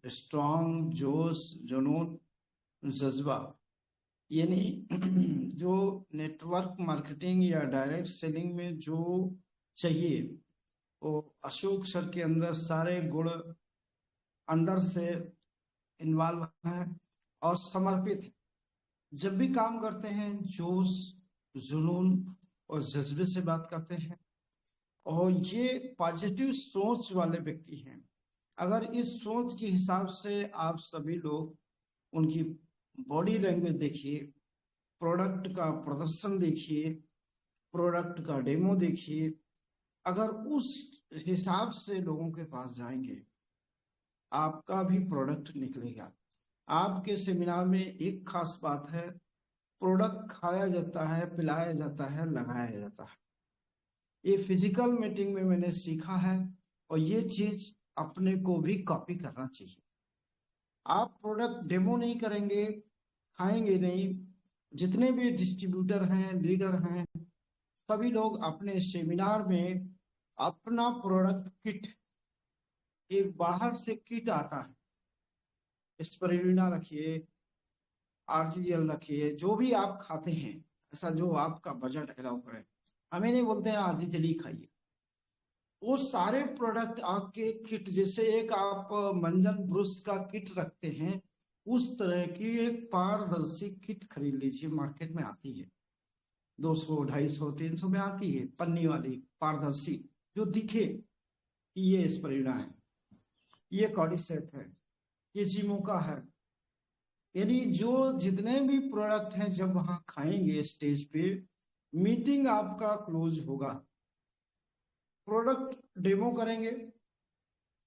Strong, जोश, जुनून, जज्बा, यानी जो नेटवर्क मार्केटिंग या डायरेक्ट सेलिंग में जो चाहिए वो अशोक सर के अंदर सारे गुण अंदर से इन्वॉल्व हैं और समर्पित हैं। जब भी काम करते हैं जोश, जुनून और जज्बे से बात करते हैं और ये पॉजिटिव सोच वाले व्यक्ति हैं। अगर इस सोच के हिसाब से आप सभी लोग उनकी बॉडी लैंग्वेज देखिए, प्रोडक्ट का प्रदर्शन देखिए, प्रोडक्ट का डेमो देखिए, अगर उस हिसाब से लोगों के पास जाएंगे आपका भी प्रोडक्ट निकलेगा। आपके सेमिनार में एक खास बात है, प्रोडक्ट खाया जाता है, पिलाया जाता है, लगाया जाता है। ये फिजिकल मीटिंग में मैंने सीखा है और ये चीज अपने को भी कॉपी करना चाहिए। आप प्रोडक्ट डेमो नहीं करेंगे, खाएंगे नहीं। जितने भी डिस्ट्रीब्यूटर हैं, लीडर हैं, सभी लोग अपने सेमिनार में अपना प्रोडक्ट किट, एक बाहर से किट आता है, स्पिरुलिना रखिए, आरजीएल रखिए, जो भी आप खाते हैं ऐसा जो आपका बजट अलाउ करे। हमें नहीं बोलते हैं आरजीएल ही खाइए, वो सारे प्रोडक्ट आपके किट, जैसे एक आप मंजन ब्रुश का किट रखते हैं उस तरह की एक पारदर्शी किट खरीद लीजिए। मार्केट में आती है 200, 250, 300 में आती है, पन्नी वाली पारदर्शी, जो दिखे कि ये स्प्रेडा है, ये कॉर्डिसेप है, ये जिमोका है। यानी जो जितने भी प्रोडक्ट हैं जब वहां खाएंगे स्टेज पे, मीटिंग आपका क्लोज होगा, प्रोडक्ट डेमो करेंगे,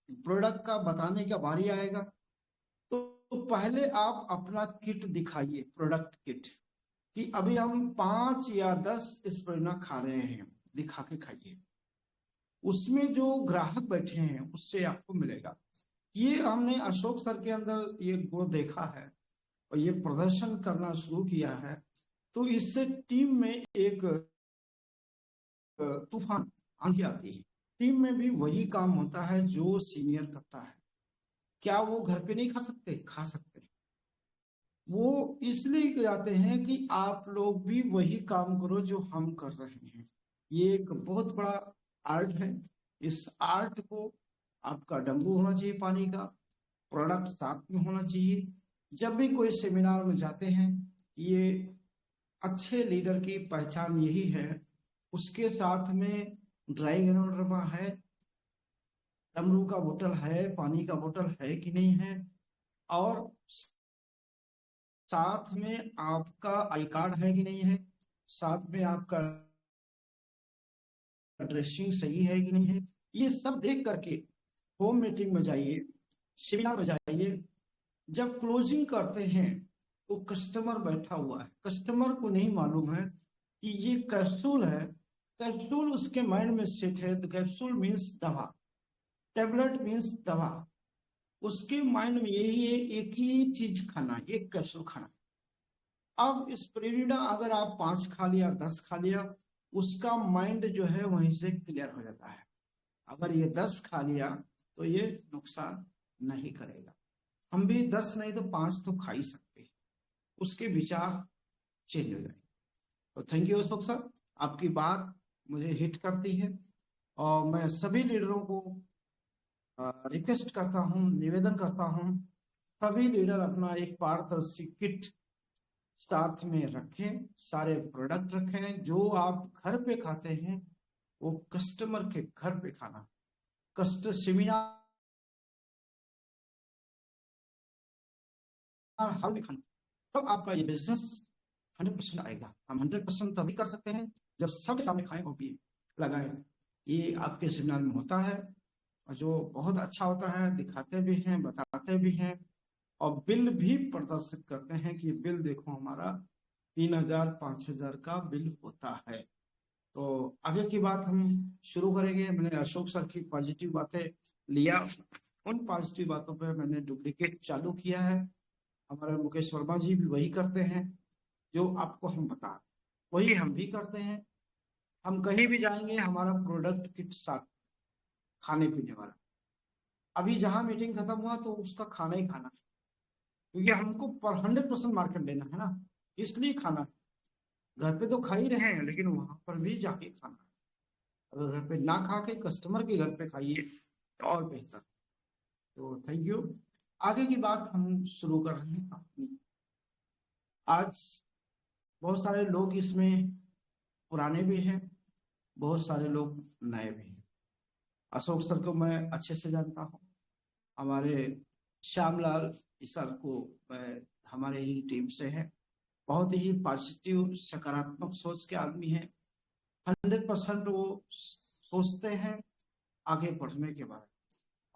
प्रोडक्ट का बताने का बारी आएगा तो पहले आप अपना किट दिखाइए, प्रोडक्ट किट, कि अभी हम 5 या 10 स्प्रेना खा रहे हैं, दिखा के खाइए। उसमें जो ग्राहक बैठे हैं उससे आपको मिलेगा। ये हमने अशोक सर के अंदर ये गुण देखा है और ये प्रदर्शन करना शुरू किया है, तो इससे टीम में एक तूफान आंधी आती है। टीम में भी वही काम होता है जो सीनियर करता है। क्या वो घर पे नहीं खा सकते? खा सकते। वो इसलिए जाते हैं कि आप लोग भी वही काम करो जो हम कर रहे हैं। ये एक बहुत बड़ा आर्ट है। इस आर्ट को आपका डंबू होना चाहिए, पानी का प्रोडक्ट साथ में होना चाहिए। जब भी कोई सेमिनार में जाते हैं, ये अच्छे लीडर की पहचान यही है। उसके साथ में ड्राई ग्राउंडरमा है, डमरू का बोतल है, पानी का बोतल है कि नहीं है, और साथ में आपका आई कार्ड है कि नहीं है, साथ में आपका ड्रेसिंग सही है कि नहीं है। ये सब देख करके होम मीटिंग में जाइए, सेमिनार में जाइए। जब क्लोजिंग करते हैं तो कस्टमर बैठा हुआ है, कस्टमर को नहीं मालूम है कि ये कैप्सूल है। कैप्सूल उसके माइंड में सेट है, तो कैप्सूल मीन्स दवा, टेबलेट मीन्स दवा। उसके माइंड में यही है, एक ही चीज खाना, एक कैप्सूल खाना। अब स्पिरुलिना अगर आप 5 खा लिया, 10 खा लिया, उसका माइंड जो है वहीं से क्लियर हो जाता है। अगर ये 10 खा लिया तो ये नुकसान नहीं करेगा। हम भी 10 नहीं तो 5 तो खा ही सकते हैं, उसके विचार चेंज हो जाएंगे। तो थैंक यू अशोक सर, आपकी बात मुझे हिट करती है और मैं सभी लीडरों को रिक्वेस्ट करता हूँ, निवेदन करता हूँ, सभी लीडर अपना एक पारदर्शी किट साथ में रखें, सारे प्रोडक्ट रखें। जो आप घर पे खाते हैं वो कस्टमर के घर पे खाना, सेमिनार हॉल में खाना, तब आपका ये बिजनेस 100% आएगा। हम 100% तभी कर सकते हैं जब सबके सामने खाएं और पिए, लगाएं। ये आपके सेमिनार में होता है और जो बहुत अच्छा होता है, दिखाते भी हैं, बताते भी हैं और बिल भी प्रदर्शित करते हैं कि बिल देखो हमारा 3,000 5,000 का बिल होता है। तो आगे की बात हम शुरू करेंगे। मैंने अशोक सर की पॉजिटिव बातें लिया, उन पॉजिटिव बातों पर मैंने डुप्लीकेट चालू किया है। हमारे मुकेश वर्मा जी भी वही करते हैं, जो आपको हम बता, वही हम भी करते हैं। हम कहीं भी जाएंगे हमारा प्रोडक्ट किट साथ, खाने पीने वाला। अभी जहां मीटिंग खत्म हुआ तो उसका खाना ही खाना है, क्योंकि हमको पर 100% मार्केट लेना है ना, इसलिए खाना है। घर पे तो खा ही रहे हैं, लेकिन वहां पर भी जाके खाना है। अगर घर पे ना खा के कस्टमर के घर पे खाइए तो और बेहतर। तो थैंक यू। आगे की बात हम शुरू कर रहे हैं अपनी। आज बहुत सारे लोग इसमें पुराने भी हैं, बहुत सारे लोग नए भी हैं। अशोक सर को मैं अच्छे से जानता हूँ, हमारे श्यामलाल सर को मैं हमारे ही टीम से है। बहुत ही पॉजिटिव सकारात्मक सोच के आदमी है। 100% वो सोचते हैं आगे बढ़ने के बारे में,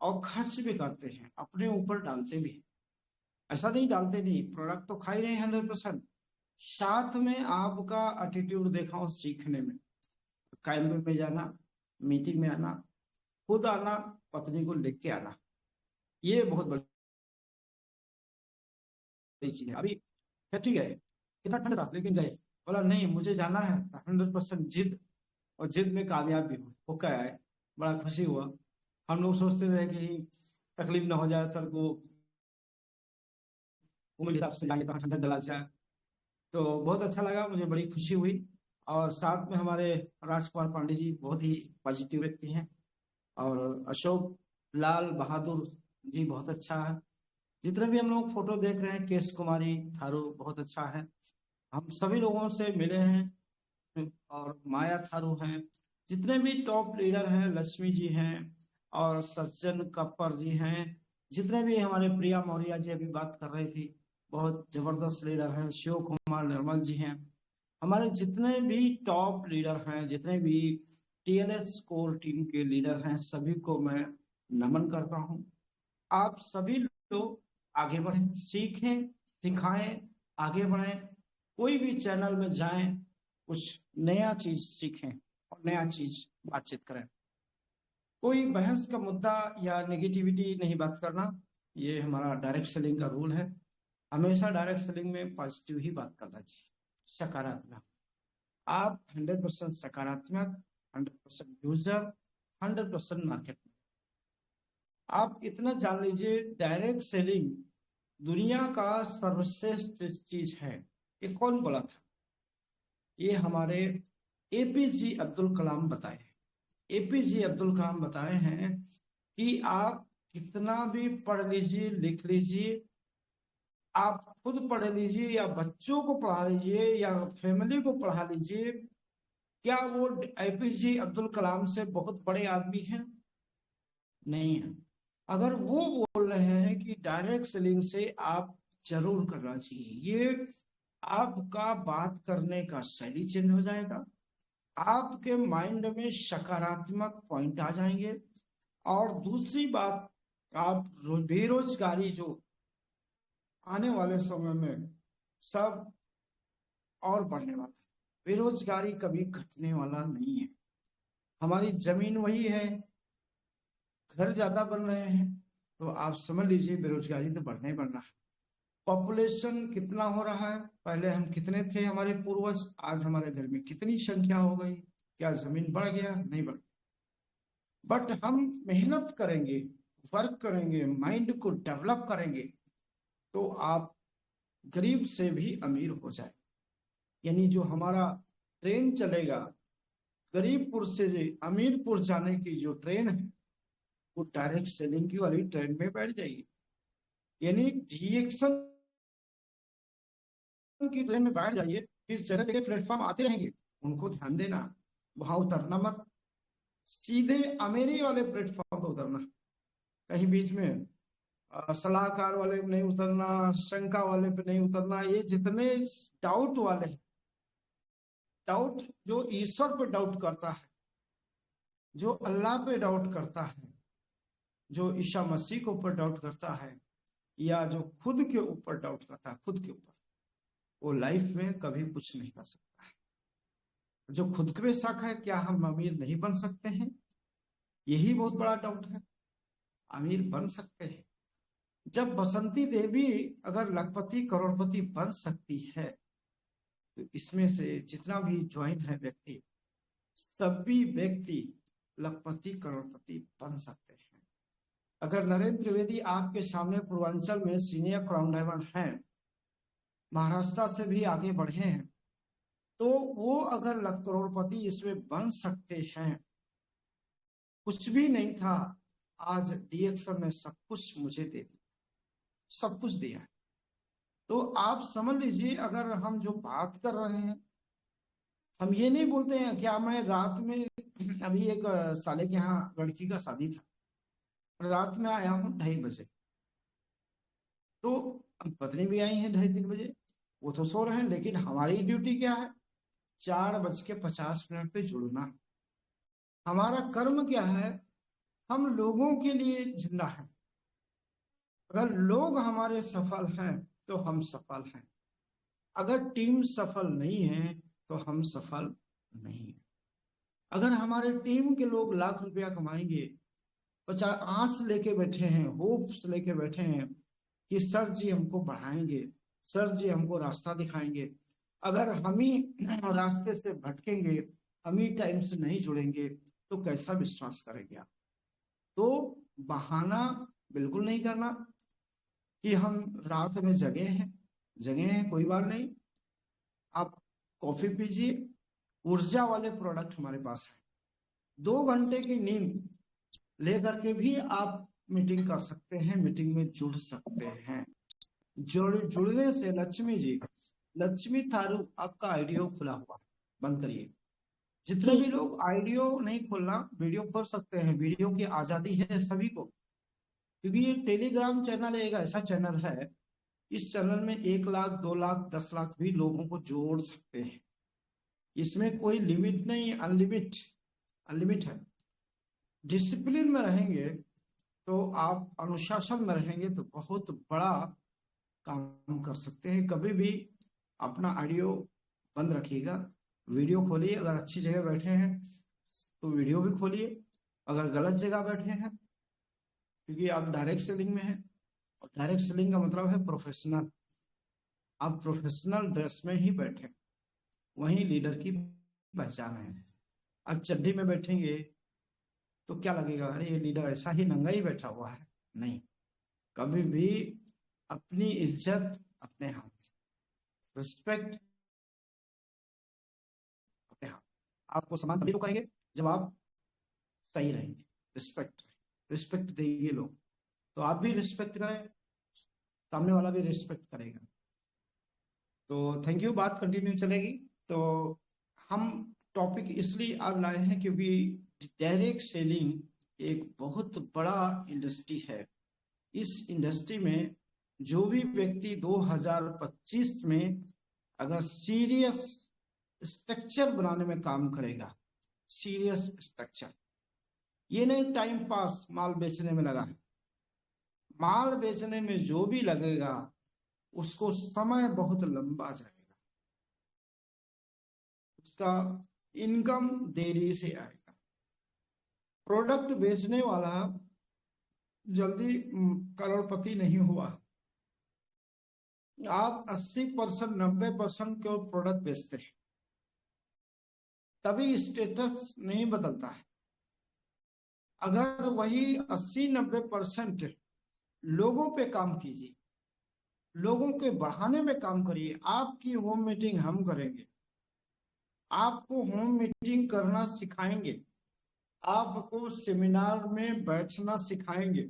और खर्च भी करते हैं, अपने ऊपर डालते भी हैं। ऐसा नहीं डालते नहीं, प्रोडक्ट तो खा ही रहे हैं 100%, साथ में आपका एटीट्यूड देखा हूं सीखने में। कैंप में जाना, मीटिंग में आना, खुद आना, पत्नी को लेके आना, ये बहुत बड़ी चीज है। अभी ठीक है, कितना ठंड था लेकिन गए, बोला नहीं मुझे जाना है, 100% जिद, और जिद में कामयाब भी हो क्या है। बड़ा खुशी हुआ। हम लोग सोचते थे कि तकलीफ ना हो जाए सर को, उम्र के हिसाब से जाएंगे तो ठंडा डला जाए। तो बहुत अच्छा लगा, मुझे बड़ी खुशी हुई। और साथ में हमारे राजकुमार पांडे जी बहुत ही पॉजिटिव व्यक्ति हैं, और अशोक लाल बहादुर जी बहुत अच्छा है। जितने भी हम लोग फोटो देख रहे हैं, केश कुमारी थारू बहुत अच्छा है। हम सभी लोगों से मिले हैं, और माया थारू हैं, जितने भी टॉप लीडर हैं, लक्ष्मी जी हैं, और सज्जन कप्पर जी हैं, जितने भी हमारे प्रिया मौर्य जी अभी बात कर रही थी, बहुत जबरदस्त लीडर हैं, शिव कुमार निर्मल जी हैं। हमारे जितने भी टॉप लीडर हैं, जितने भी टीएलएस कोर टीम के लीडर हैं, सभी को मैं नमन करता हूं। आप सभी लोग आगे बढ़ें, सीखें, सिखाएं, आगे बढ़ें। कोई भी चैनल में जाएं, कुछ नया चीज सीखें और नया चीज बातचीत करें। कोई बहस का मुद्दा या नेगेटिविटी नहीं बात करना, ये हमारा डायरेक्ट सेलिंग का रूल है। हमेशा डायरेक्ट सेलिंग में पॉजिटिव ही बात करना चाहिए, सकारात्मक। आप 100% सकारात्मक, 100% यूजर, 100% मार्केट। आप इतना जान लीजिए, डायरेक्ट सेलिंग दुनिया का सर्वश्रेष्ठ चीज है। ये कौन बोला था? ये हमारे एपीजे अब्दुल कलाम बताए हैं। एपीजे अब्दुल कलाम बताए हैं कि आप कितना भी पढ़ लीजिए, लिख लीजिए, आप खुद पढ़ लीजिए या बच्चों को पढ़ा लीजिए या फैमिली को पढ़ा लीजिए, क्या वो एपीजे अब्दुल कलाम से बहुत बड़े आदमी हैं? नहीं है। अगर वो बोल रहे हैं कि डायरेक्ट सेलिंग से आप जरूर करना चाहिए, ये आपका बात करने का शैली चेंज हो जाएगा, आपके माइंड में सकारात्मक पॉइंट आ जाएंगे। और दूसरी बात, आप बेरोजगारी जो आने वाले समय में सब और बढ़ने वाला है, बेरोजगारी कभी घटने वाला नहीं है। हमारी जमीन वही है, घर ज्यादा बन रहे हैं, तो आप समझ लीजिए बेरोजगारी तो बढ़ना ही बढ़ना है। पॉपुलेशन कितना हो रहा है, पहले हम कितने थे हमारे पूर्वज, आज हमारे घर में कितनी संख्या हो गई, क्या जमीन बढ़ गया? नहीं बढ़। बट हम मेहनत करेंगे, वर्क करेंगे, माइंड को डेवलप करेंगे, तो आप गरीब से भी अमीर हो जाए। यानी जो हमारा ट्रेन चलेगा, गरीबपुर से अमीरपुर जाने की जो ट्रेन है, वो डायरेक्ट सेलिंग की वाली ट्रेन में बैठ जाएगी। यानी डिएक्शन की ट्रेन में बैठ जाइए, इस जगह जगह प्लेटफॉर्म आते रहेंगे, उनको ध्यान देना, वहां उतरना मत, सीधे अमेरी वाले प्लेटफॉर्म पर उतरना। कहीं बीच में सलाहकार वाले पे नहीं उतरना, शंका वाले पे नहीं उतरना। ये जितने डाउट वाले हैं, डाउट जो ईश्वर पे डाउट करता है, जो अल्लाह पे डाउट करता है, जो ईसा मसीह के ऊपर डाउट करता है, या जो खुद के ऊपर डाउट करता है, खुद के ऊपर, वो लाइफ में कभी कुछ नहीं कर सकता है। जो खुद पे शक है, क्या हम अमीर नहीं बन सकते हैं? यही बहुत बड़ा डाउट है। अमीर बन सकते हैं। जब बसंती देवी अगर लखपति करोड़पति बन सकती है, तो इसमें से जितना भी ज्वाइन है व्यक्ति, सभी व्यक्ति लखपति करोड़पति बन सकते हैं। अगर नरेंद्र त्रिवेदी आपके सामने पूर्वांचल में सीनियर क्राउन डायमंड हैं, महाराष्ट्र से भी आगे बढ़े हैं, तो वो अगर करोड़पति इसमें बन सकते हैं, कुछ भी नहीं था, आज डीएक्सएल ने सब कुछ मुझे दे दिया, सब कुछ दिया है। तो आप समझ लीजिए, अगर हम जो बात कर रहे हैं, हम ये नहीं बोलते हैं क्या मैं रात में अभी एक साले के यहाँ लड़की का शादी था, रात में आया हूँ 2:30 बजे, तो पत्नी भी आई है 2:30-3 बजे, वो तो सो रहे हैं, लेकिन हमारी ड्यूटी क्या है, 4:50 पे जुड़ना। हमारा कर्म क्या है, हम लोगों के लिए जिंदा हैं। अगर लोग हमारे सफल हैं तो हम सफल हैं, अगर टीम सफल नहीं है तो हम सफल नहीं है। अगर हमारे टीम के लोग लाख रुपया कमाएंगे, 50 आस लेके बैठे हैं, होप्स लेके बैठे हैं कि सर जी हमको बढ़ाएंगे, सर जी हमको रास्ता दिखाएंगे, अगर हम ही रास्ते से भटकेंगे, हम ही टाइम से नहीं जुड़ेंगे, तो कैसा विश्वास करेंगे आप। तो बहाना बिल्कुल नहीं करना कि हम रात में जगे हैं कोई बात नहीं, आप कॉफी पीजिए, ऊर्जा वाले प्रोडक्ट हमारे पास है। 2 घंटे की नींद लेकर के भी आप मीटिंग कर सकते हैं, मीटिंग में जुड़ सकते हैं। जुड़ने से लक्ष्मी जी, लक्ष्मी थारू आपका आईडियो खुला हुआ, बंद करिए। जितने भी लोग आईडियो नहीं खोलना, वीडियो खोल सकते हैं, वीडियो की आजादी है सभी को, क्योंकि ये टेलीग्राम चैनल एक ऐसा चैनल है, इस चैनल में 1 लाख 2 लाख 10 लाख भी लोगों को जोड़ सकते हैं। इसमें कोई लिमिट नहीं, अनलिमिट है। डिसिप्लिन में रहेंगे तो आप, अनुशासन में रहेंगे तो बहुत बड़ा काम कर सकते हैं। कभी भी अपना ऑडियो बंद रखिएगा, वीडियो खोलिए। अगर अच्छी जगह बैठे हैं तो वीडियो भी खोलिए, अगर गलत जगह बैठे हैं, क्योंकि आप डायरेक्ट सेलिंग में हैं, और डायरेक्ट सेलिंग का मतलब है प्रोफेशनल, आप प्रोफेशनल ड्रेस में ही बैठे, वही लीडर की पहचान है। आप चड्डी में बैठेंगे तो क्या लगेगा, अरे ये लीडर ऐसा ही नंगा ही बैठा हुआ है। नहीं, कभी भी अपनी इज्जत अपने हाथ, रिस्पेक्ट अपने हाथ। आपको सम्मान तभी तो करेंगे जब आप सही रहेंगे, रिस्पेक्ट देंगे लोग, तो आप भी रिस्पेक्ट करें, सामने वाला भी रिस्पेक्ट करेगा। तो थैंक यू, बात कंटिन्यू चलेगी। तो हम टॉपिक इसलिए आज लाए हैं क्योंकि डायरेक्ट सेलिंग एक बहुत बड़ा इंडस्ट्री है। इस इंडस्ट्री में जो भी व्यक्ति 2025 में अगर सीरियस स्ट्रक्चर बनाने में काम करेगा, सीरियस स्ट्रक्चर, ये नहीं टाइम पास माल बेचने में लगा है, माल बेचने में जो भी लगेगा उसको समय बहुत लंबा जाएगा, उसका इनकम देरी से आएगा। प्रोडक्ट बेचने वाला जल्दी करोड़पति नहीं हुआ। आप 80% 90% के प्रोडक्ट बेचते हैं, तभी स्टेटस नहीं बदलता है। अगर वही 80-90% लोगों पे काम कीजिए, लोगों के बढ़ाने में काम करिए। आपकी होम मीटिंग हम करेंगे, आपको होम मीटिंग करना सिखाएंगे, आपको सेमिनार में बैठना सिखाएंगे,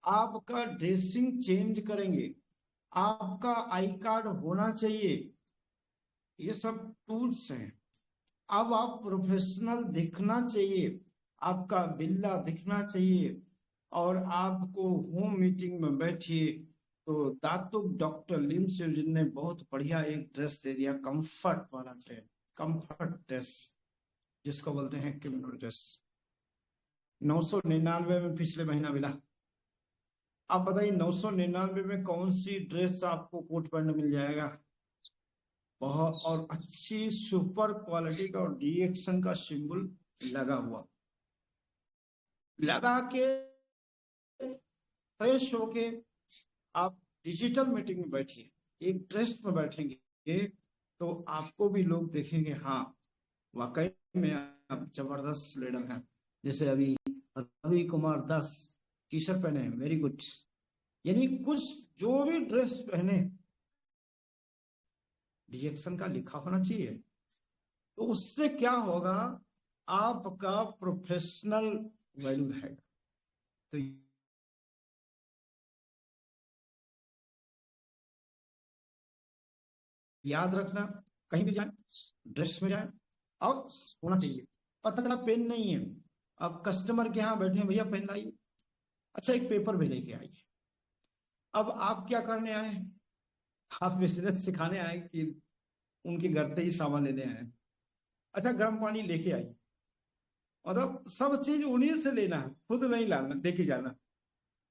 आपका ड्रेसिंग चेंज करेंगे, आपका आई कार्ड होना चाहिए, ये सब टूल्स हैं। अब आप प्रोफेशनल दिखना चाहिए, आपका बिल्ला दिखना चाहिए, और आपको होम मीटिंग में बैठिए तो दातुक डॉक्टर लिम सिर्जिन ने बहुत बढ़िया एक ड्रेस दे दिया, कंफर्ट वाला ड्रेस, कंफर्ट ड्रेस जिसको बोलते हैं किमोनो ड्रेस, 999 में पिछले महीना मिला। आप बताइए 999 में कौन सी ड्रेस आपको कोट पैंट मिल जाएगा, बहुत और अच्छी सुपर क्वालिटी का, और डीएक्शन का सिंबल लगा हुआ, लगा के फ्रेश होके आप डिजिटल मीटिंग में बैठिए, एक ड्रेस में बैठेंगे तो आपको भी लोग देखेंगे, हाँ वाकई में आप जबरदस्त लीडर हैं। जैसे अभी रवि कुमार दास टी शर्ट पहने हैं, वेरी गुड। यानी कुछ जो भी ड्रेस पहने रिएक्शन का लिखा होना चाहिए, तो उससे क्या होगा, आपका प्रोफेशनल वैल्यू है। तो याद रखना, कहीं भी जाए ड्रेस में जाए और होना चाहिए। पता चला पेन नहीं है, अब कस्टमर के यहाँ बैठे हैं, भैया पेन लाइए, अच्छा एक पेपर भी लेके आइए। अब आप क्या करने आए, आप बिजनेस सिखाने आए कि उनके घर से ही सामान लेने आए? अच्छा गर्म पानी लेके आइए, मतलब सब चीज उन्हीं से लेना है, खुद नहीं लाना लेके जाना।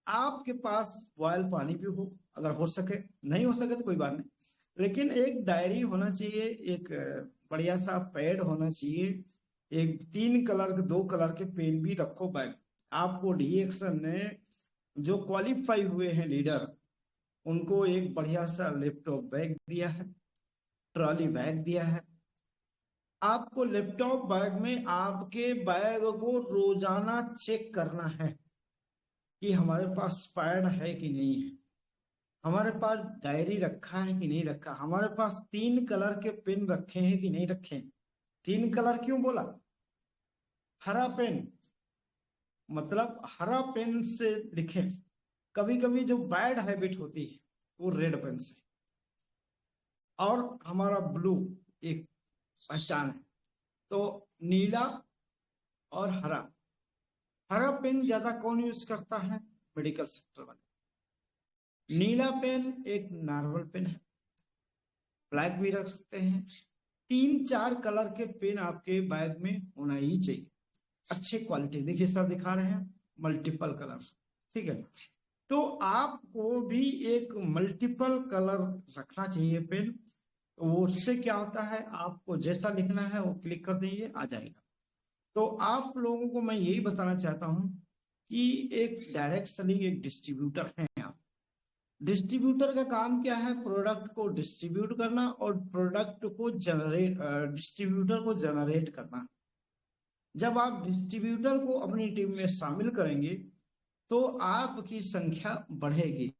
आपके पास बॉयल पानी भी हो, अगर हो सके, नहीं हो सके तो कोई बात नहीं, लेकिन एक डायरी होना चाहिए, एक बढ़िया सा पैड होना चाहिए, एक 3 कलर के 2 कलर के पेन भी रखो बैग। आपको डीएक्शन ने जो क्वालिफाई हुए हैं लीडर, उनको एक बढ़िया सा लैपटॉप बैग दिया है, ट्रॉली बैग दिया है। आपको लैपटॉप बैग में आपके बैग को रोजाना चेक करना है कि हमारे पास पैड है कि नहीं है, हमारे पास डायरी रखा है कि नहीं रखा, हमारे पास 3 कलर के पेन रखे हैं कि नहीं रखे हैं। 3 कलर क्यों बोला? हरा पेन, मतलब हरा पेन से लिखें। कभी कभी जो बैड हैबिट होती है वो रेड पेन से, और हमारा ब्लू एक पहचान है, तो नीला और हरा। हरा पेन ज्यादा कौन यूज करता है? मेडिकल सेक्टर वाले। नीला पेन एक नॉर्मल पेन है, ब्लैक भी रख सकते हैं। 3 4 कलर के पेन आपके बैग में होना ही चाहिए, अच्छे क्वालिटी। देखिए सर दिखा रहे हैं मल्टीपल कलर, ठीक है। तो आपको भी एक मल्टीपल कलर रखना चाहिए पेन। तो उससे क्या होता है, आपको जैसा लिखना है वो क्लिक कर दीजिए, आ जाएगा। तो आप लोगों को मैं यही बताना चाहता हूं कि एक डायरेक्ट सेलिंग, एक डिस्ट्रीब्यूटर है आप। डिस्ट्रीब्यूटर का काम क्या है? प्रोडक्ट को डिस्ट्रीब्यूट करना और प्रोडक्ट को जनरेट, डिस्ट्रीब्यूटर को जनरेट करना। जब आप डिस्ट्रीब्यूटर को अपनी टीम में शामिल करेंगे तो आपकी संख्या बढ़ेगी।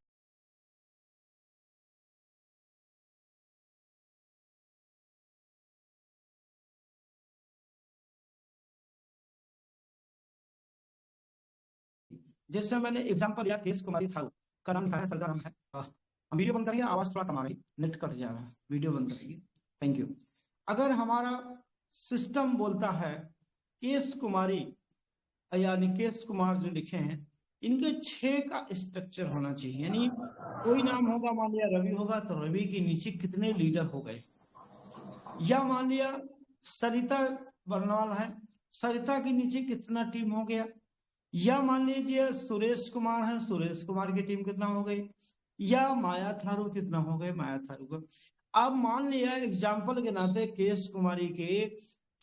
जैसे मैंने एग्जांपल लिया केस कुमारी था, का नाम लिखा है, सर का नाम है। हम वीडियो बंद करेंगे, आवाज थोड़ा कम आ रही, नेट कट जा रहा है, वीडियो बंद करेंगे। Thank you. अगर हमारा सिस्टम बोलता है केस कुमारी, यानी केस कुमार जो लिखे हैं, इनके 6 का स्ट्रक्चर होना चाहिए। यानी कोई नाम होगा, मान लिया रवि होगा, तो रवि के नीचे कितने लीडर हो गए। या मान लिया सरिता बरनवाल है, सरिता के नीचे कितना टीम हो गया। या मान लीजिए सुरेश कुमार है, सुरेश कुमार की टीम कितना हो गई। या माया थारू कितना हो गए, माया थारू का। अब मान लिया एग्जाम्पल के नाते केस कुमारी के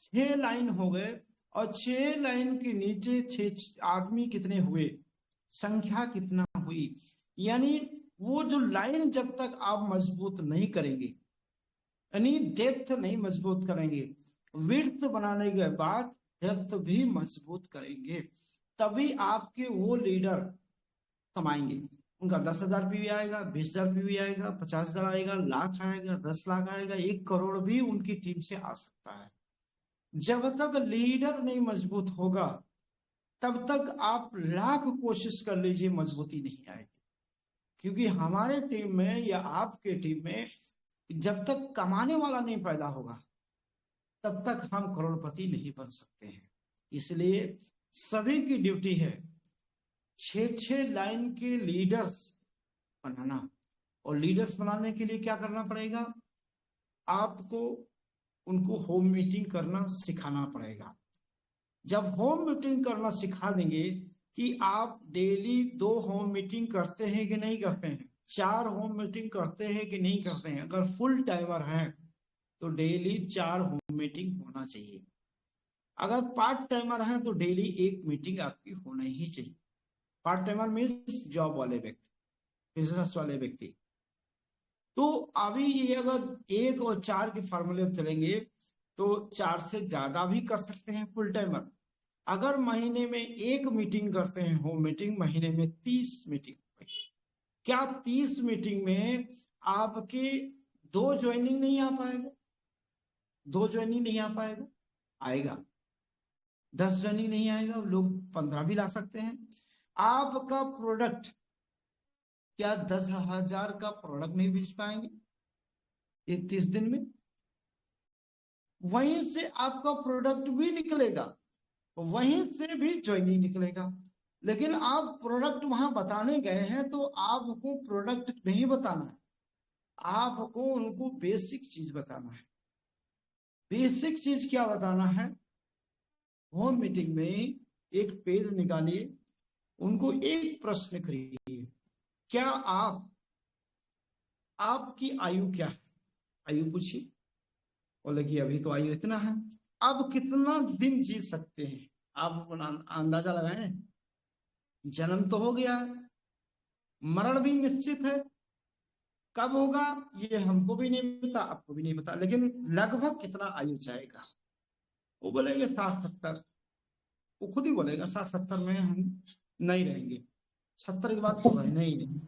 6 लाइन हो गए, और 6 लाइन के नीचे 6 आदमी कितने हुए, संख्या कितना हुई। यानी वो जो लाइन जब तक आप मजबूत नहीं करेंगे, यानी डेप्थ नहीं मजबूत करेंगे, विड्थ बनाने के बाद डेप्थ भी मजबूत करेंगे, तभी आपके वो लीडर कमाएंगे। उनका 10,000 पीवी आएगा, 20,000 पीवी आएगा, 50,000 आएगा, लाख आएगा, 10 लाख आएगा, 1 करोड़ भी उनकी टीम से आ सकता है। जब तक लीडर नहीं मजबूत होगा तब तक आप लाख कोशिश कर लीजिए, मजबूती नहीं आएगी। क्योंकि हमारे टीम में या आपके टीम में जब तक कमाने वाला नहीं पैदा होगा तब तक हम करोड़पति नहीं बन सकते हैं। इसलिए सभी की ड्यूटी है 6 लाइन के लीडर्स बनाना। और लीडर्स बनाने के लिए क्या करना पड़ेगा? आपको उनको होम मीटिंग करना सिखाना पड़ेगा। जब होम मीटिंग करना सिखा देंगे कि आप डेली 2 होम मीटिंग करते हैं कि नहीं करते हैं, 4 होम मीटिंग करते हैं कि नहीं करते हैं, अगर फुल टाइमर हैं तो डेली 4 होम मीटिंग होना चाहिए। अगर पार्ट टाइमर है तो डेली 1 मीटिंग आपकी होना ही चाहिए। पार्ट टाइमर मीन्स जॉब वाले व्यक्ति, बिजनेस वाले व्यक्ति। तो अभी ये अगर 1 और 4 के फॉर्मूले चलेंगे तो 4 से ज्यादा भी कर सकते हैं फुल टाइमर। अगर महीने में 1 मीटिंग करते हैं होम मीटिंग, महीने में 30 मीटिंग, क्या 30 मीटिंग में आपके 2 ज्वाइनिंग नहीं आ पाएगा? 2 ज्वाइनिंग नहीं आ पाएगा? आएगा। 10 ज्वाइनिंग नहीं आएगा, लोग 15 भी ला सकते हैं। आपका प्रोडक्ट, क्या 10,000 का प्रोडक्ट नहीं बेच पाएंगे 30 दिन में? वहीं से आपका प्रोडक्ट भी निकलेगा, वहीं से भी ज्वाइनिंग निकलेगा। लेकिन आप प्रोडक्ट वहां बताने गए हैं तो आपको प्रोडक्ट नहीं बताना है, आपको उनको बेसिक चीज बताना है। बेसिक चीज क्या बताना है? होम मीटिंग में एक पेज निकालिए, उनको एक प्रश्न करिए, क्या आपकी आयु क्या है? आयु पूछिए। बोले कि अभी तो आयु इतना है। अब कितना दिन जी सकते हैं आप अंदाजा लगाएं। जन्म तो हो गया है, मरण भी निश्चित है, कब होगा ये हमको भी नहीं पता, आपको भी नहीं पता, लेकिन लगभग कितना आयु जाएगा? वो बोलेंगे 60-70। वो खुद ही बोलेगा 60-70 में हम नहीं रहेंगे, 70 के बाद तो रहना ही नहीं।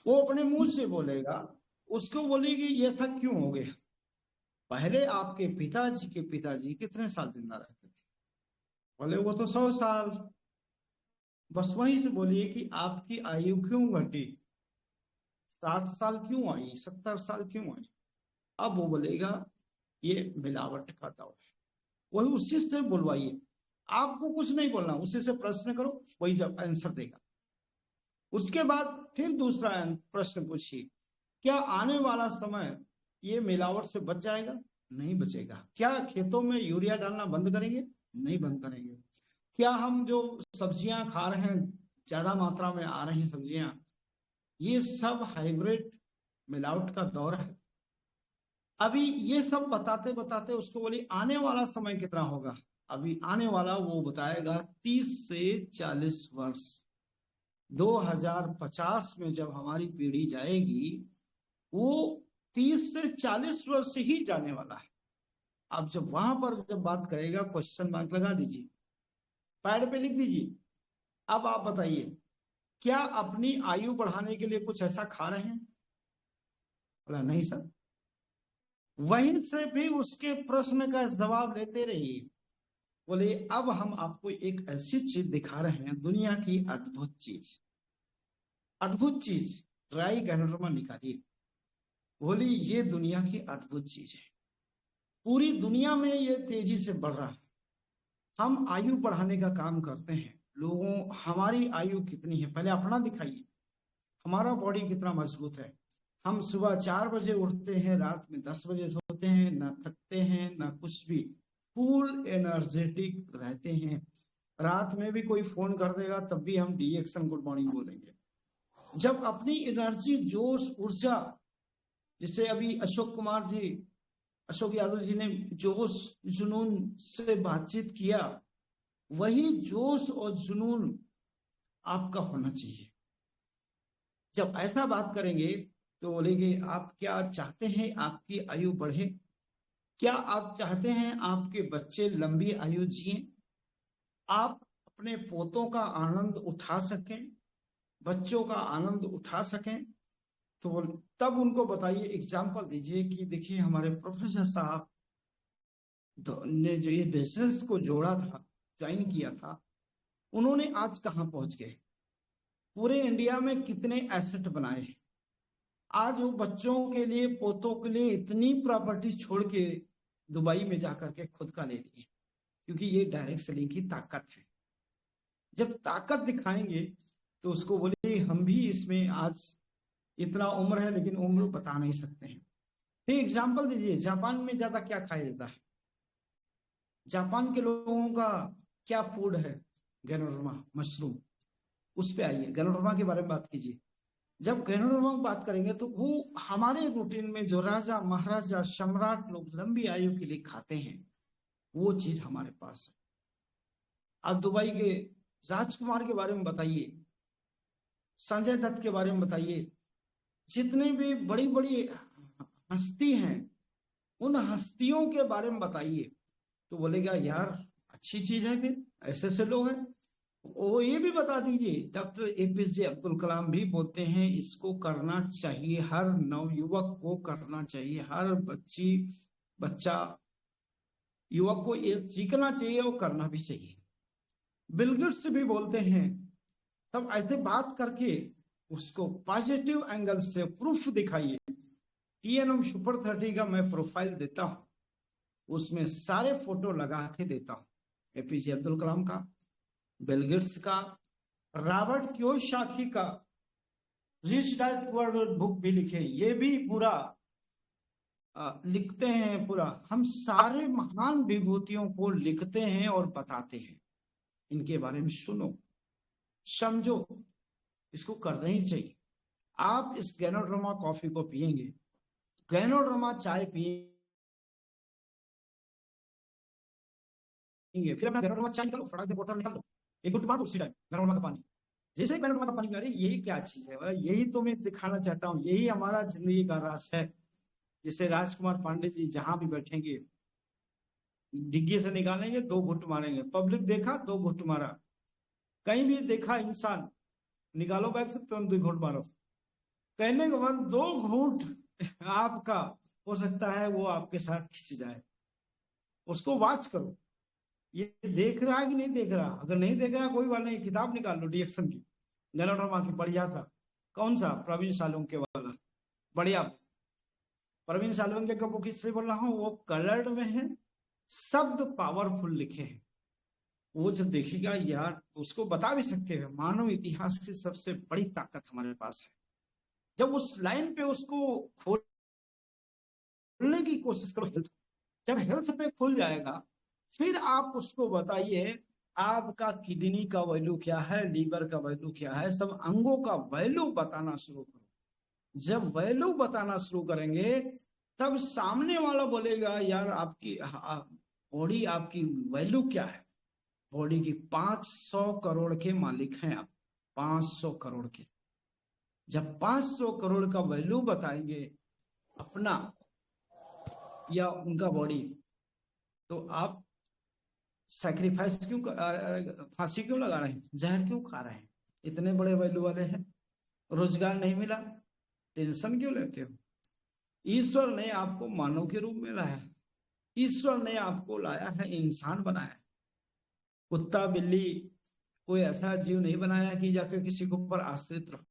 वो अपने मुंह से बोलेगा। उसको बोलेगी ये ऐसा क्यों हो गया? पहले आपके पिताजी के पिताजी कितने साल जिंदा रहते थे? बोले वो तो 100 साल। बस वहीं से बोलिए कि आपकी आयु क्यों घटी, 60 साल क्यों आई, 70 साल क्यों आई? अब वो बोलेगा ये मिलावट का दौर है। वही उसी से बुलवाइए, आपको कुछ नहीं बोलना, उसी से प्रश्न करो, वही जब आंसर देगा। उसके बाद फिर दूसरा प्रश्न पूछिए, क्या आने वाला समय ये मिलावट से बच जाएगा? नहीं बचेगा। क्या खेतों में यूरिया डालना बंद करेंगे? नहीं बंद करेंगे। क्या हम जो सब्जियां खा रहे हैं, ज्यादा मात्रा में आ रही सब्जियां, ये सब हाइब्रिड मिलावट का दौर है? अभी ये सब बताते बताते उसको बोली आने वाला समय कितना होगा? अभी आने वाला वो बताएगा 30 से 40 वर्ष। 2050 में जब हमारी पीढ़ी जाएगी, वो 30 से 40 वर्ष ही जाने वाला है। अब जब वहां पर जब बात करेगा, क्वेश्चन मार्क लगा दीजिए, पैड पे लिख दीजिए। अब आप बताइए, क्या अपनी आयु बढ़ाने के लिए कुछ ऐसा खा रहे हैं? बोला नहीं सर। वहीं से भी उसके प्रश्न का जवाब लेते रहिए। बोले अब हम आपको एक ऐसी चीज दिखा रहे हैं, दुनिया की अद्भुत चीज, अद्भुत चीज। ट्राई गैनोरमा निकालिए। बोली ये दुनिया की अद्भुत चीज है, पूरी दुनिया में ये तेजी से बढ़ रहा है। हम आयु बढ़ाने का काम करते हैं, लोगों हमारी आयु कितनी है पहले अपना दिखाइए, हमारा बॉडी कितना मजबूत है। हम सुबह 4 बजे उठते हैं, रात में 10 बजे सोते हैं, ना थकते हैं ना कुछ भी, फुल एनर्जेटिक रहते हैं। रात में भी कोई फोन कर देगा तब भी हम डीएक्शन गुड मॉर्निंग बोलेंगे। जब अपनी एनर्जी, जोश, ऊर्जा, जिससे अभी अशोक यादव जी ने जोश जुनून से बातचीत किया, वही जोश और जुनून आपका होना चाहिए। जब ऐसा बात करेंगे तो बोलेंगे आप क्या चाहते हैं आपकी आयु बढ़े? क्या आप चाहते हैं आपके बच्चे लंबी आयु जिए, आप अपने पोतों का आनंद उठा सकें, बच्चों का आनंद उठा सकें? तो तब उनको बताइए, एग्जाम्पल दीजिए कि देखिए हमारे प्रोफेसर साहब ने जो ये बिजनेस को जोड़ा था, ज्वाइन किया था, उन्होंने आज कहां पहुंच गए, पूरे इंडिया में कितने एसेट बनाए हैं। आज वो बच्चों के लिए, पोतों के लिए इतनी प्रॉपर्टी छोड़ के दुबई में जाकर के खुद का ले लिए, क्योंकि ये डायरेक्ट सेलिंग की ताकत है। जब ताकत दिखाएंगे तो उसको बोले हम भी इसमें आज इतना उम्र है लेकिन उम्र बता नहीं सकते हैं। फिर एग्जाम्पल दीजिए, जापान में ज्यादा क्या खाया जाता है, जापान के लोगों का क्या फूड है? गैनोरमा, मशरूम। उस पे आइए, गैनोरमा के बारे में बात कीजिए। जब गैनोरमा की बात करेंगे तो वो हमारे रूटीन में जो राजा महाराजा सम्राट लोग लंबी आयु के लिए खाते हैं, वो चीज हमारे पास है। अब दुबई के राजकुमार के बारे में बताइए, संजय दत्त के बारे में बताइए, जितने भी बड़ी बड़ी हस्ती हैं उन हस्तियों के बारे में बताइए, तो बोलेगा यार अच्छी चीज है, फिर ऐसे ऐसे लोग हैं। वो ये भी बता दीजिए, डॉक्टर एपीजे अब्दुल कलाम भी बोलते हैं इसको करना चाहिए, हर नवयुवक को करना चाहिए, हर बच्चा युवक को ये सीखना चाहिए और करना भी चाहिए। बिल गेट्स भी बोलते हैं। तब ऐसे बात करके उसको पॉजिटिव एंगल से प्रूफ दिखाइए। टीएनएम सुपर 30 का मैं प्रोफाइल देता हूं, उसमें सारे फोटो लगा के देता हूं, एपीजे अब्दुल कलाम का, बिल गेट्स का, रॉबर्ट कियोसाकी का rich dad poor dad book भी लिखे, ये भी पूरा लिखते हैं पूरा। हम सारे महान विभूतियों को लिखते हैं और बताते हैं, इनके बारे में सुनो, समझो, इसको करना ही चाहिए। आप इस गैनोड्रामा कॉफी को पिएंगे, गैनोड्रामा चाय पिएंगे, फिर अपना गैनोड्रामा चाय निकालो, फटाक से बोतल निकाल लो, एक घुट मारो, उसी टाइम गैनोड्रामा का पानी, जैसे ही गैनोड्रामा का पानी पी, यही क्या चीज है, यही तो मैं दिखाना चाहता हूँ, यही हमारा जिंदगी का राज है। जिसे राजकुमार पांडे जी जहां भी बैठेंगे, डिग्गी से निकालेंगे, 2 घुट मारेंगे, पब्लिक देखा 2 घुट मारा, कहीं भी देखा इंसान, निकालो बैग से तुरंत 2 घुट मारो, कहने के बाद 2 घूंट आपका हो सकता है वो आपके साथ खिंच जाए। उसको वॉच करो, ये देख रहा है कि नहीं देख रहा। अगर नहीं देख रहा कोई बात नहीं, किताब निकाल लो डिएक्शन की, गैनोड्रामा की, बढ़िया था। कौन सा? प्रवीण सालुंके वाला, बढ़िया। प्रवीण सालुंके का बुक इससे बोल रहा हूँ, वो कलर्ड में है, शब्द पावरफुल लिखे हैं। वो जब देखिएगा यार, उसको बता भी सकते हैं मानव इतिहास की सबसे बड़ी ताकत हमारे पास है। जब उस लाइन पे उसको खोलने की कोशिश करो, हेल्थ, जब हेल्थ पे खुल जाएगा, फिर आप उसको बताइए आपका किडनी का वैल्यू क्या है, लीवर का वैल्यू क्या है, सब अंगों का वैल्यू बताना शुरू करो। जब वैल्यू बताना शुरू करेंगे, तब सामने वाला बोलेगा यार आपकी बॉडी, आपकी वैल्यू क्या है। बॉडी की 500 करोड़ के मालिक हैं आप, 500 करोड़ के। जब 500 करोड़ का वैल्यू बताएंगे अपना या उनका बॉडी, तो आप सैक्रिफाइस क्यों, फांसी क्यों लगा रहे हैं, जहर क्यों खा रहे हैं, इतने बड़े वैल्यू वाले हैं, रोजगार नहीं मिला, टेंशन क्यों लेते हो। ईश्वर ने आपको मानव के रूप में लाया, ईश्वर ने आपको लाया है, इंसान बनाया। कुत्ता बिल्ली कोई ऐसा जीव नहीं बनाया कि जाकर किसी के ऊपर आश्रित रहो।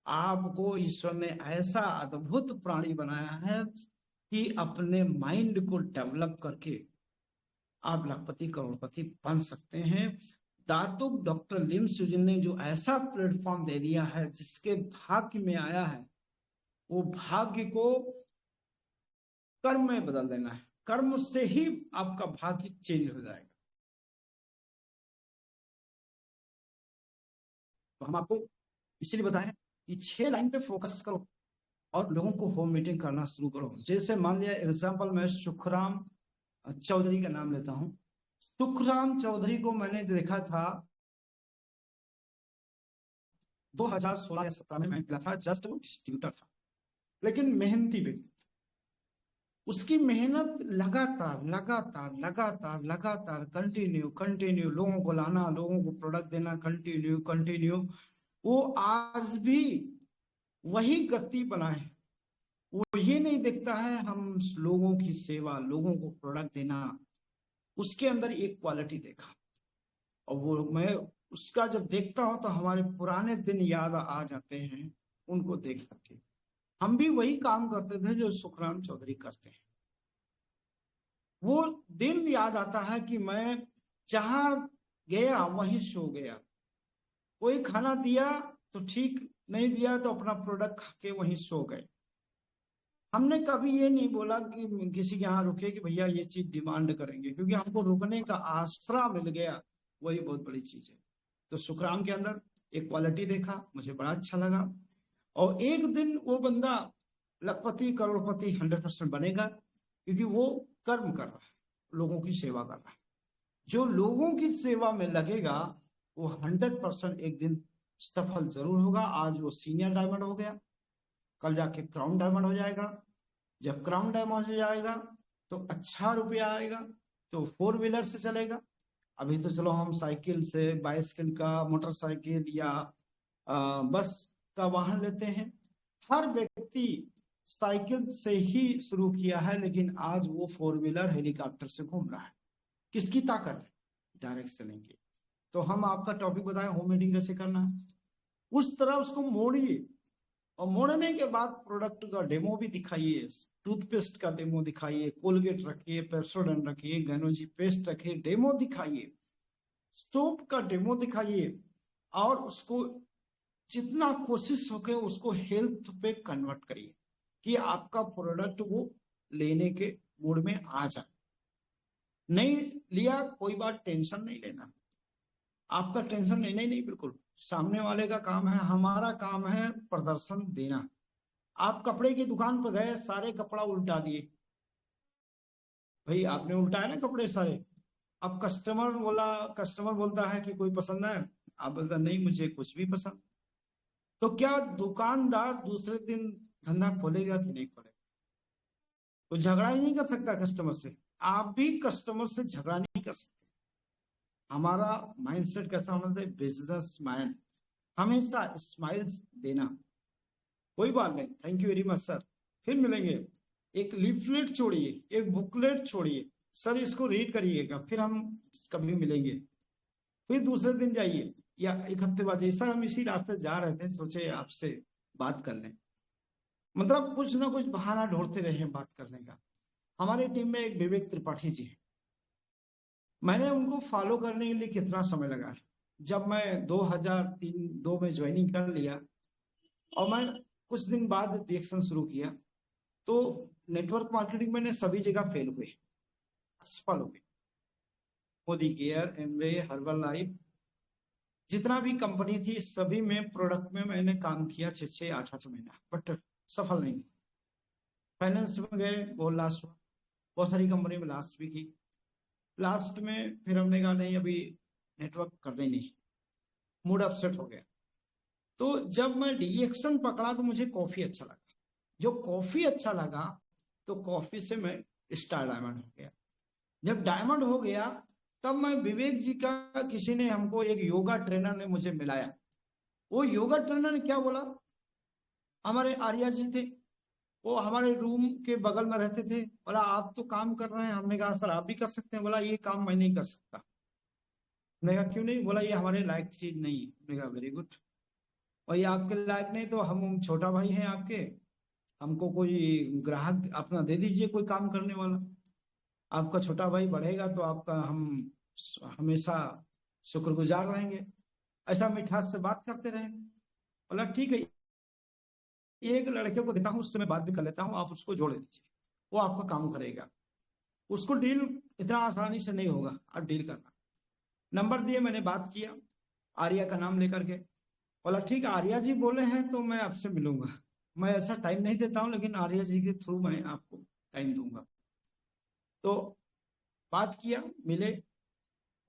आपको ईश्वर ने ऐसा अद्भुत प्राणी बनाया है कि अपने माइंड को डेवलप करके आप लखपति करोड़पति बन सकते हैं। दातुक डॉक्टर लिम सुजिन ने जो ऐसा प्लेटफॉर्म दे दिया है, जिसके भाग्य में आया है, वो भाग्य को कर्म में बदल देना है, कर्म से ही आपका भाग्य चेंज हो जाएगा। तो हम आपको इसलिए बताएं कि 6 लाइन पे फोकस करो और लोगों को होम मीटिंग करना शुरू करो। जैसे मान लिया एग्जांपल, मैं सुखराम चौधरी का नाम लेता हूं। सुखराम चौधरी को मैंने देखा था 2016 या 17 में, मैं मिला था, जस्ट वो डिस्ट्रीब्यूटर था, लेकिन मेहनती व्यक्ति। उसकी मेहनत लगातार लगातार लगातार लगातार, कंटिन्यू कंटिन्यू, लोगों को लाना, लोगों को प्रोडक्ट देना, कंटिन्यू कंटिन्यू, वो आज भी वही गति बनाए। वो ये नहीं देखता है हम लोगों की सेवा, लोगों को प्रोडक्ट देना, उसके अंदर एक क्वालिटी देखा। और वो मैं उसका जब देखता हूं तो हमारे पुराने दिन याद आ जाते हैं उनको देख करके। हम भी वही काम करते थे जो सुखराम चौधरी करते हैं। वो दिन याद आता है कि मैं जहां गया वहीं सो गया, कोई खाना दिया तो ठीक, नहीं दिया तो अपना प्रोडक्ट खा के वहीं सो गए। हमने कभी ये नहीं बोला कि किसी के यहाँ रुके कि भैया ये चीज डिमांड करेंगे, क्योंकि हमको रुकने का आसरा मिल गया, वही बहुत बड़ी चीज है। तो सुखराम के अंदर एक क्वालिटी देखा, मुझे बड़ा अच्छा लगा। और एक दिन वो बंदा लखपति करोड़पति 100% बनेगा, क्योंकि वो कर्म कर रहा है, लोगों की सेवा कर रहा है। जो लोगों की सेवा में लगेगा वो 100% एक दिन सफल जरूर होगा। आज वो सीनियर डायमंड हो गया, कल जाके क्राउन डायमंड हो जाएगा। जब क्राउन डायमंड हो जाएगा तो अच्छा रुपया आएगा, तो 4 व्हीलर से चलेगा। अभी तो चलो हम साइकिल से, बाइसिकल का, मोटरसाइकिल या बस का वाहन लेते हैं। हर व्यक्ति साइकिल से ही शुरू किया है, लेकिन आज वो 4 व्हीलर, हेलीकॉप्टर से घूम रहा है। किसकी ताकत है? डायरेक्ट सेलिंग की। तो हम आपका टॉपिक बताएं, होम मीटिंग कैसे करना है। उस तरह उसको मोड़िए, और मोड़ने के बाद प्रोडक्ट का डेमो भी दिखाइए। टूथपेस्ट का डेमो दिखाइए, कोलगेट रखिए, पेप्सोडेंट रखिए, गैनोजी पेस्ट रखिए, डेमो दिखाइए। सोप का डेमो दिखाइए, और उसको जितना कोशिश हो के उसको हेल्थ पे कन्वर्ट करिए कि आपका प्रोडक्ट वो लेने के मूड में आ जाए। नहीं लिया, कोई बात, टेंशन नहीं लेना। आपका टेंशन लेना ही नहीं, बिल्कुल सामने वाले का काम है, हमारा काम है प्रदर्शन देना। आप कपड़े की दुकान पर गए, सारे कपड़ा उल्टा दिए, भाई आपने उल्टाया ना कपड़े सारे। अब कस्टमर बोलता है कि कोई पसंद है, आप बोलता नहीं मुझे कुछ भी पसंद। तो क्या दुकानदार दूसरे दिन धंधा खोलेगा कि नहीं खोलेगा? तो झगड़ा ही नहीं कर सकता कस्टमर से। आप भी कस्टमर से झगड़ा नहीं कर सकते। हमारा माइंडसेट कैसा होना चाहिए? बिजनेस माइंड, हमेशा स्माइल्स देना। कोई बात नहीं, thank you very much sir, फिर मिलेंगे। एक लीफलेट छोड़िए, एक बुकलेट छोड़िए, सर इसको रीड करिएगा, फिर हम कभी मिलेंगे। फिर दूसरे दिन जाइए या एक हफ्ते बाद जाइए, सर हम इसी रास्ते जा रहे थे, सोचे आपसे बात कर लें। मतलब कुछ ना कुछ बहाना ढूंढते रहे बात करने का। हमारी टीम में एक विवेक त्रिपाठी जी है, मैंने उनको फॉलो करने के लिए कितना समय लगा। जब मैं 2003-2 में ज्वाइनिंग कर लिया, और मैं कुछ दिन बाद रिएक्शन शुरू किया, तो नेटवर्क मार्केटिंग मैंने सभी जगह फेल हुए, असफल हो गए। Modi care, Amway, herbal life, जितना भी कंपनी थी सभी में प्रोडक्ट में मैंने काम किया 6-8 महीना, बट सफल नहीं। फाइनेंस में गए, बहुत लास्ट हुआ। बहुत सारी कंपनी में लास्ट भी की। लास्ट में फिर हमने कहा नहीं, अभी नेटवर्क करने नहीं, मूड अपसेट हो गया। तो जब मैं डिरेक्शन पकड़ा तो मुझे कॉफी अच्छा लगा। जो कॉफी अच्छा लगा, तो कॉफी से मैं स्टार डायमंड हो गया। जब डायमंड हो गया, तब मैं विवेक जी का, किसी ने हमको, एक योगा ट्रेनर ने मुझे मिलाया। वो योगा ट्रेनर ने क्या बोला, हमारे आर्या जी थे, वो हमारे रूम के बगल में रहते थे। बोला आप तो काम कर रहे हैं। हमने कहा सर आप भी कर सकते हैं। बोला ये काम मैं नहीं कर सकता। हमने कहा क्यों नहीं? बोला ये हमारे लायक चीज नहीं है। हमने कहा वेरी गुड, और ये आपके लायक नहीं तो हम छोटा भाई हैं आपके, हमको कोई ग्राहक अपना दे दीजिए, कोई काम करने वाला। आपका छोटा भाई बढ़ेगा तो आपका हम हमेशा शुक्रगुजार रहेंगे। ऐसा मिठास से बात करते रहे। बोला ठीक है, एक लड़के को देता हूँ, उससे मैं बात भी कर लेता हूँ, आप उसको जोड़ दीजिए, वो आपका काम करेगा। उसको डील इतना आसानी से नहीं होगा, आप डील करना। नंबर दिए, मैंने बात किया, आर्या का नाम लेकर के। बोला ठीक है, आर्या जी बोले हैं तो मैं आपसे मिलूंगा। मैं ऐसा टाइम नहीं देता हूँ, लेकिन आर्या जी के थ्रू मैं आपको टाइम दूंगा। तो बात किया, मिले।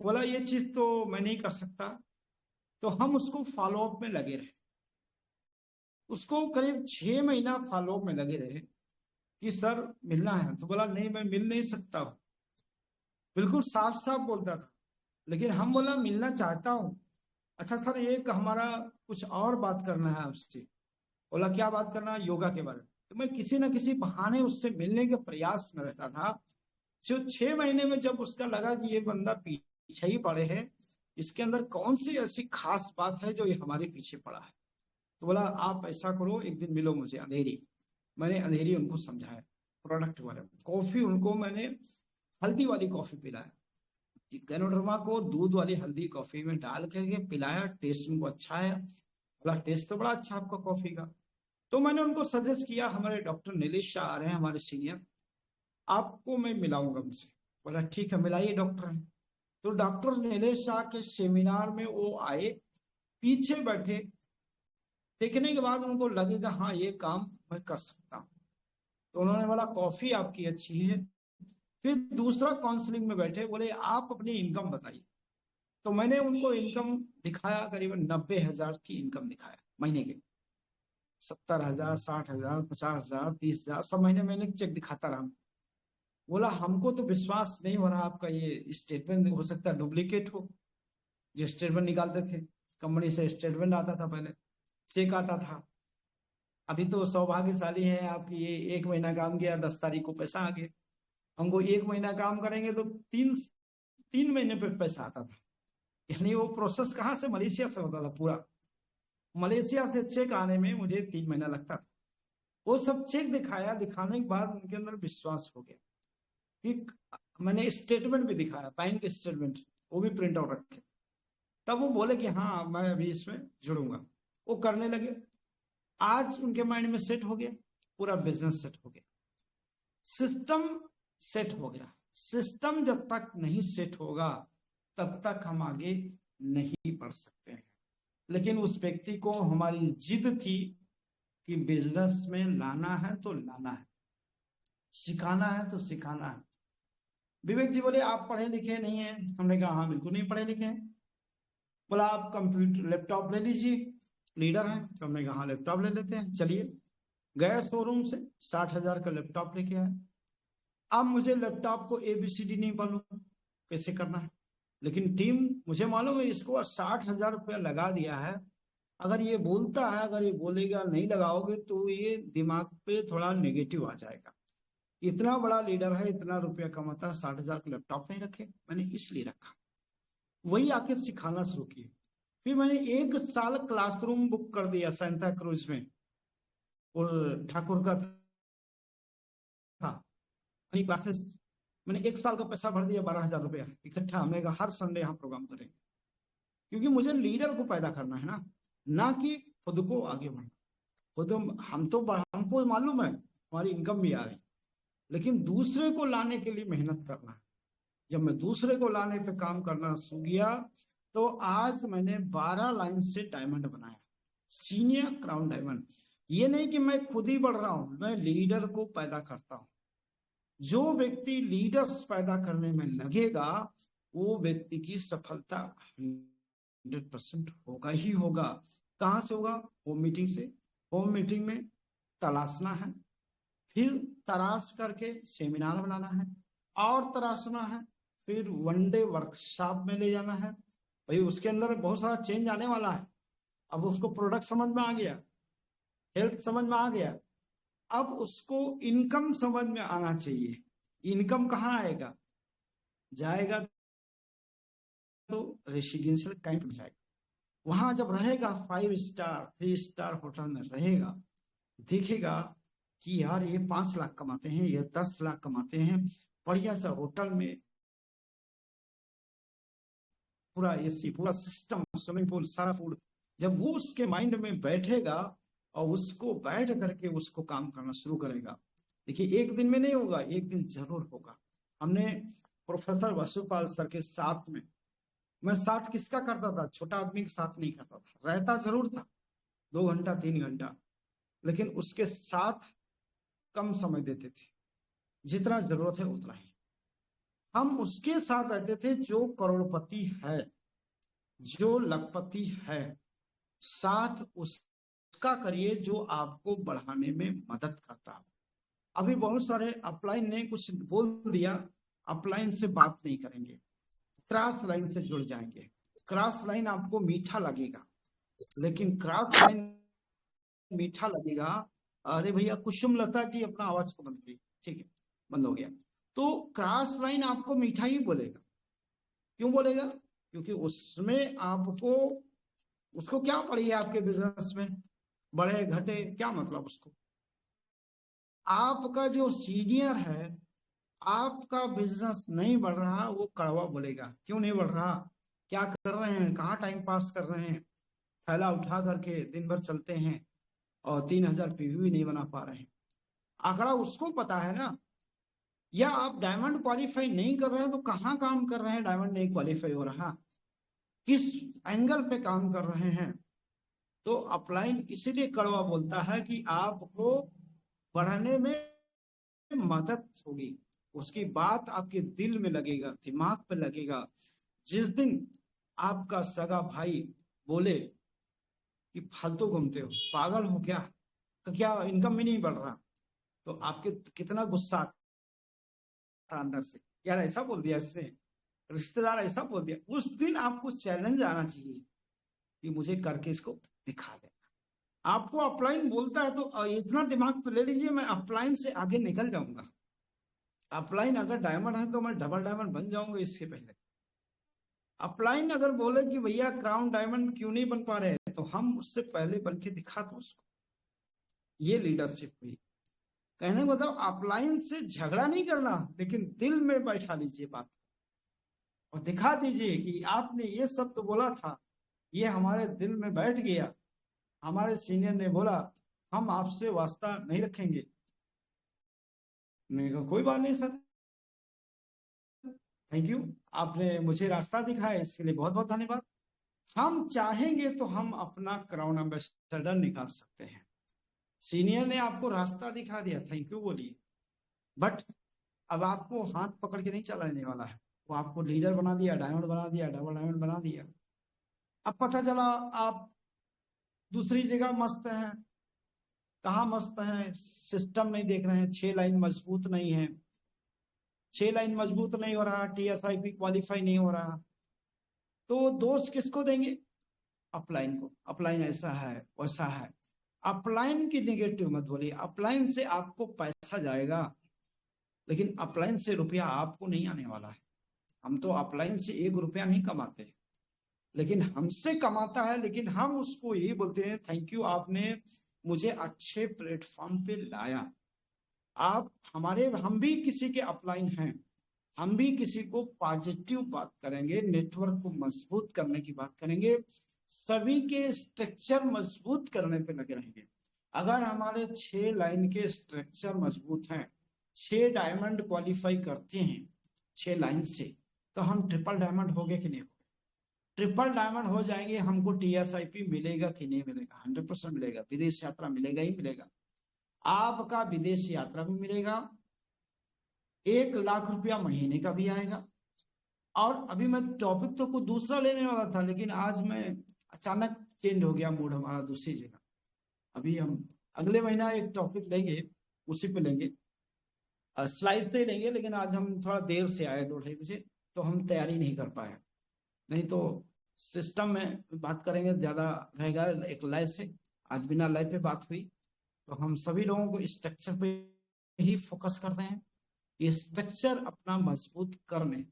बोला ये चीज तो मैं नहीं कर सकता। तो हम उसको फॉलो अप में लगे रहे। उसको करीब 6 महीना फॉलो अप में लगे रहे कि सर मिलना है। तो बोला नहीं, मैं मिल नहीं सकता हूँ। बिल्कुल साफ साफ बोलता था। लेकिन हम बोला मिलना चाहता हूँ। अच्छा सर, एक हमारा कुछ और बात करना है आपसे। बोला क्या बात करना है? योगा के बारे में। तो मैं किसी न किसी बहाने उससे मिलने के प्रयास में रहता था। जो 6 महीने में जब उसका लगा कि ये बंदा पीछे ही पड़े है, इसके अंदर कौन सी ऐसी खास बात है जो ये हमारे पीछे पड़ा है, तो बोला आप ऐसा करो, एक दिन मिलो मुझे अंधेरी। मैंने अंधेरी उनको समझाया प्रोडक्ट के बारे में। कॉफी उनको मैंने हल्दी वाली कॉफी पिलाया, गैनोडर्मा को दूध वाली हल्दी कॉफी में डाल करके पिलाया। टेस्ट उनको अच्छा है। बोला टेस्ट तो बड़ा अच्छा आपका कॉफी का। तो मैंने उनको सजेस्ट किया, हमारे डॉक्टर नीलेश शाह आ रहे हैं, हमारे सीनियर, आपको मैं मिलाऊंगा उनसे। बोला ठीक है, मिलाइए डॉक्टर हैं। तो डॉक्टर नीलेश शाह के सेमिनार में वो आए, पीछे बैठे। देखने के बाद उनको लगेगा हाँ ये काम मैं कर सकता हूँ। तो उन्होंने बोला कॉफी आपकी अच्छी है। फिर दूसरा काउंसलिंग में बैठे, बोले आप अपनी इनकम बताइए। तो मैंने उनको इनकम दिखाया, करीबन 90,000 की इनकम दिखाया महीने के। 70,000, 60,000, 50,000, 30,000, सब महीने मैंने चेक दिखाता रहा। बोला हमको तो विश्वास नहीं हो रहा, आपका ये स्टेटमेंट हो सकता है डुप्लीकेट हो। जो स्टेटमेंट निकालते थे कंपनी से, स्टेटमेंट आता था पहले, चेक आता था। अभी तो सौभाग्यशाली है आपकी, ये 1 महीना काम किया, 10 तारीख को पैसा आ गया। हमको 1 महीना काम करेंगे तो 3 3 महीने पे पैसा आता था। यानी वो प्रोसेस कहाँ से, मलेशिया से होता था पूरा। मलेशिया से चेक आने में मुझे 3 महीना लगता था। वो सब चेक दिखाया, दिखाने के बाद उनके अंदर विश्वास हो गया कि मैंने स्टेटमेंट भी दिखाया, बैंक स्टेटमेंट, वो भी प्रिंट आउट रखे। तब वो बोले कि हाँ मैं अभी इसमें जुड़ूंगा। वो करने लगे। आज उनके माइंड में सेट हो गया, पूरा बिजनेस सेट हो गया, सिस्टम सेट हो गया। सिस्टम जब तक नहीं सेट होगा तब तक हम आगे नहीं बढ़ सकते हैं। लेकिन उस व्यक्ति को हमारी जिद थी कि बिजनेस में लाना है तो लाना है, सिखाना है तो सिखाना है। विवेक जी बोले आप पढ़े लिखे नहीं हैं। हमने कहा हाँ बिल्कुल नहीं पढ़े लिखे हैं। बोला आप कंप्यूटर लैपटॉप ले लीजिए, लीडर हैं। तो हमने कहा हाँ लैपटॉप ले लेते हैं, चलिए। गए शोरूम से 60,000 का लैपटॉप लेके आए। अब मुझे लैपटॉप को ABCD नहीं मालूम कैसे करना है, लेकिन टीम मुझे मालूम है इसको 60,000 रुपया लगा दिया है। अगर ये बोलता है, अगर ये बोलेगा नहीं लगाओगे तो ये दिमाग पे थोड़ा नेगेटिव आ जाएगा। इतना बड़ा लीडर है, इतना रुपया कमाता है, 60,000 का लैपटॉप नहीं रखे। मैंने इसलिए रखा। वही आके सिखाना शुरू किया। फिर मैंने 1 साल क्लासरूम बुक कर दिया सांता क्रूज में, और ठाकुर का था क्लास में। मैंने 1 साल का पैसा भर दिया, 12,000 रुपया इकट्ठा। हमने कहा हर संडे यहाँ प्रोग्राम करेंगे, क्योंकि मुझे लीडर को पैदा करना है ना कि खुद को आगे बढ़ना। खुद हमको मालूम है हमारी इनकम भी आ रही, लेकिन दूसरे को लाने के लिए मेहनत करना है। जब मैं दूसरे को लाने पे काम करना शुरू किया तो आज मैंने 12 लाइन से डायमंड बनाया, सीनियर क्राउन डायमंड। ये नहीं कि मैं खुद ही बढ़ रहा हूं, मैं लीडर को पैदा करता हूं। जो व्यक्ति लीडर्स पैदा करने में लगेगा वो व्यक्ति की सफलता 100% होगा ही होगा। कहां से होगा? होम मीटिंग से। होम मीटिंग में तलाशना है, फिर तराश करके सेमिनार बनाना है, और तराशना है, फिर 1 डे वर्कशॉप में ले जाना है। भाई उसके अंदर बहुत सारा चेंज आने वाला है। अब उसको प्रोडक्ट समझ में आ गया, हेल्थ समझ में आ गया, अब उसको इनकम समझ में आना चाहिए। इनकम कहाँ आएगा? जाएगा तो रेसिडेंशियल कैंप में जाएगा। वहां जब रहेगा 5 स्टार 3 स्टार होटल में रहेगा, देखेगा कि यार ये 5 लाख कमाते हैं, ये 10 लाख कमाते हैं, बढ़िया सा होटल में, पूरा AC, पूरा सिस्टम, स्विमिंग पूल, सारा फूड। जब वो उसके माइंड में बैठेगा और उसको बैठ करके उसको काम करना शुरू करेगा, देखिए एक दिन में नहीं होगा, एक दिन जरूर होगा। हमने प्रोफेसर वसुपाल सर के साथ में, मैं साथ किसका करता था? छोटा आदमी के साथ नहीं करता था, रहता जरूर था 2 घंटा 3 घंटा, लेकिन उसके साथ कम समय देते थे, जितना जरूरत है उतना ही। हम उसके साथ रहते थे जो करोड़पति है, जो लखपति है। साथ उसका करिए जो आपको बढ़ाने में मदद करता है। अभी बहुत सारे अपलाइन ने कुछ बोल दिया, अपलाइन से बात नहीं करेंगे, क्रॉस लाइन से जुड़ जाएंगे। क्रॉस लाइन आपको मीठा लगेगा, लेकिन क्रॉस लाइन मीठा लगेगा। अरे भैया कुसुम लता जी अपना आवाज को बंद करिए, ठीक है, बंद हो गया। तो क्रॉस लाइन आपको मीठा ही बोलेगा। क्यों बोलेगा? क्योंकि उसमें आपको, उसको क्या पड़ी है आपके बिजनेस में, बढ़े घटे क्या मतलब उसको। आपका जो सीनियर है, आपका बिजनेस नहीं बढ़ रहा, वो कड़वा बोलेगा। क्यों नहीं बढ़ रहा? क्या कर रहे हैं, कहाँ टाइम पास कर रहे हैं, थैला उठा करके दिन भर चलते हैं और 3,000 PV भी नहीं बना पा रहे हैं। आंकड़ा उसको पता है ना। या आप डायमंड क्वालिफाई नहीं कर रहे हैं तो कहाँ काम कर रहे हैं? डायमंड नहीं क्वालिफाई हो रहा, किस एंगल पे काम कर रहे हैं? तो अपलाइन इसीलिए कड़वा बोलता है कि आपको बढ़ने में मदद होगी, उसकी बात आपके दिल में लगेगा, दिमाग पे लगेगा। जिस दिन आपका सगा भाई बोले कि फालतू घूमते हो, पागल हो क्या, तो क्या इनकम भी नहीं बढ़ रहा, तो आपके कितना गुस्सा था अंदर से, यार ऐसा बोल दिया इसने, रिश्तेदार ऐसा बोल दिया। उस दिन आपको चैलेंज आना चाहिए कि मुझे करके इसको दिखा दे। आपको अपलाइन बोलता है तो इतना दिमाग पे ले लीजिए, मैं अपलाइन से आगे निकल जाऊंगा। अपलाइन अगर डायमंड है तो मैं डबल डायमंड बन जाऊंगा इसके पहले। अपलाइन अगर बोले कि भैया क्राउन डायमंड क्यों नहीं बन पा रहे, तो हम उससे पहले बन के दिखा दो उसको। ये लीडरशिप हुई। कहने को मतलब अपलाइन से झगड़ा नहीं करना, लेकिन दिल में बैठा लीजिए बात और दिखा दीजिए कि आपने ये सब तो बोला था, ये हमारे दिल में बैठ गया। हमारे सीनियर ने बोला हम आपसे वास्ता नहीं रखेंगे। मैंने कहा कोई बात नहीं सर, थैंक यू, आपने मुझे रास्ता दिखाया, इसके लिए बहुत बहुत धन्यवाद। हम चाहेंगे तो हम अपना क्राउन एम्बेसडर निकाल सकते हैं। सीनियर ने आपको रास्ता दिखा दिया, थैंक यू बोलिए। बट अब आपको हाथ पकड़ के नहीं चलाने वाला है, वो आपको लीडर बना दिया, डायमंड बना दिया, डबल डायमंड बना दिया। अब पता चला आप दूसरी जगह मस्त हैं। कहाँ मस्त हैं? सिस्टम नहीं देख रहे हैं, 6 लाइन मजबूत नहीं है, 6 लाइन मजबूत नहीं हो रहा, TSIP क्वालिफाई नहीं हो रहा, तो दोष किसको देंगे? अपलाइन को। अपलाइन ऐसा है वैसा है। अपलाइन की नेगेटिव मत बोलिए। अपलाइन से आपको पैसा जाएगा, लेकिन अपलाइन से रुपया आपको नहीं आने वाला है। हम तो अपलाइन से 1 रुपया नहीं कमाते, लेकिन हमसे कमाता है। लेकिन हम उसको यही बोलते हैं थैंक यू, आपने मुझे अच्छे प्लेटफॉर्म पे लाया। आप हमारे, हम भी किसी के अपलाइन हैं, हम भी किसी को पॉजिटिव बात करेंगे, नेटवर्क को मजबूत करने की बात करेंगे, सभी के स्ट्रक्चर मजबूत करने पे लगे रहेंगे। अगर हमारे 6 लाइन के स्ट्रक्चर मजबूत हैं, 6 डायमंड क्वालिफाई करते हैं 6 लाइन से, तो हम ट्रिपल डायमंड हो गए कि नहीं हो गए? ट्रिपल डायमंड हो जाएंगे, हमको TSIP मिलेगा कि नहीं मिलेगा? 100% मिलेगा। विदेश यात्रा मिलेगा ही मिलेगा। आपका विदेश यात्रा भी मिलेगा, 1 लाख रुपया महीने का भी आएगा। और अभी मैं टॉपिक तो कुछ दूसरा लेने वाला था, लेकिन आज मैं अचानक चेंज हो गया मूड हमारा दूसरी जगह। अभी हम अगले महीना एक टॉपिक लेंगे, उसी पे लेंगे, स्लाइड से ही लेंगे। लेकिन आज हम थोड़ा देर से आए, 2-2:30 बजे, तो हम तैयारी नहीं कर पाए। नहीं तो सिस्टम में बात करेंगे ज्यादा रहेगा एक लाइव से। आज बिना लाइव पे बात हुई, तो हम सभी लोगों को स्ट्रक्चर पे ही फोकस करते हैं कि स्ट्रक्चर अपना मजबूत करने,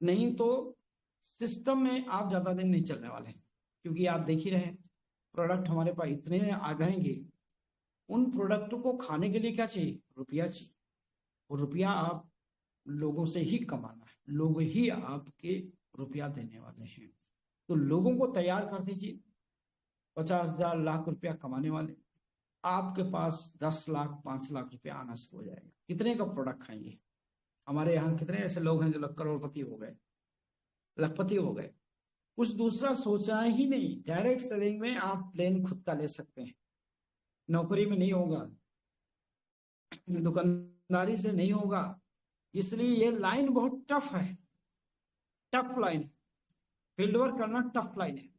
नहीं तो सिस्टम में आप ज्यादा दिन नहीं चलने वाले हैं। क्योंकि आप देख ही रहे हैं, प्रोडक्ट हमारे पास इतने आ जाएंगे, उन प्रोडक्ट को खाने के लिए क्या चाहिए? रुपया चाहिए। और रुपया आप लोगों से ही कमाना है, लोग ही आपके रुपया देने वाले हैं। तो लोगों को तैयार कर दीजिए, 50,000 लाख रुपया कमाने वाले। आपके पास 10 लाख 5 लाख रुपया आना शुरू हो जाएगा। कितने का प्रोडक्ट खाएंगे? हमारे यहाँ कितने ऐसे लोग हैं जो करोड़पति हो गए, लखपति हो गए। कुछ दूसरा सोचा ही नहीं। डायरेक्ट सेलिंग में आप प्लेन खुद का ले सकते हैं, नौकरी में नहीं होगा, दुकानदारी से नहीं होगा। इसलिए ये लाइन बहुत टफ है, टफ लाइन। फील्ड वर्क करना टफ लाइन है।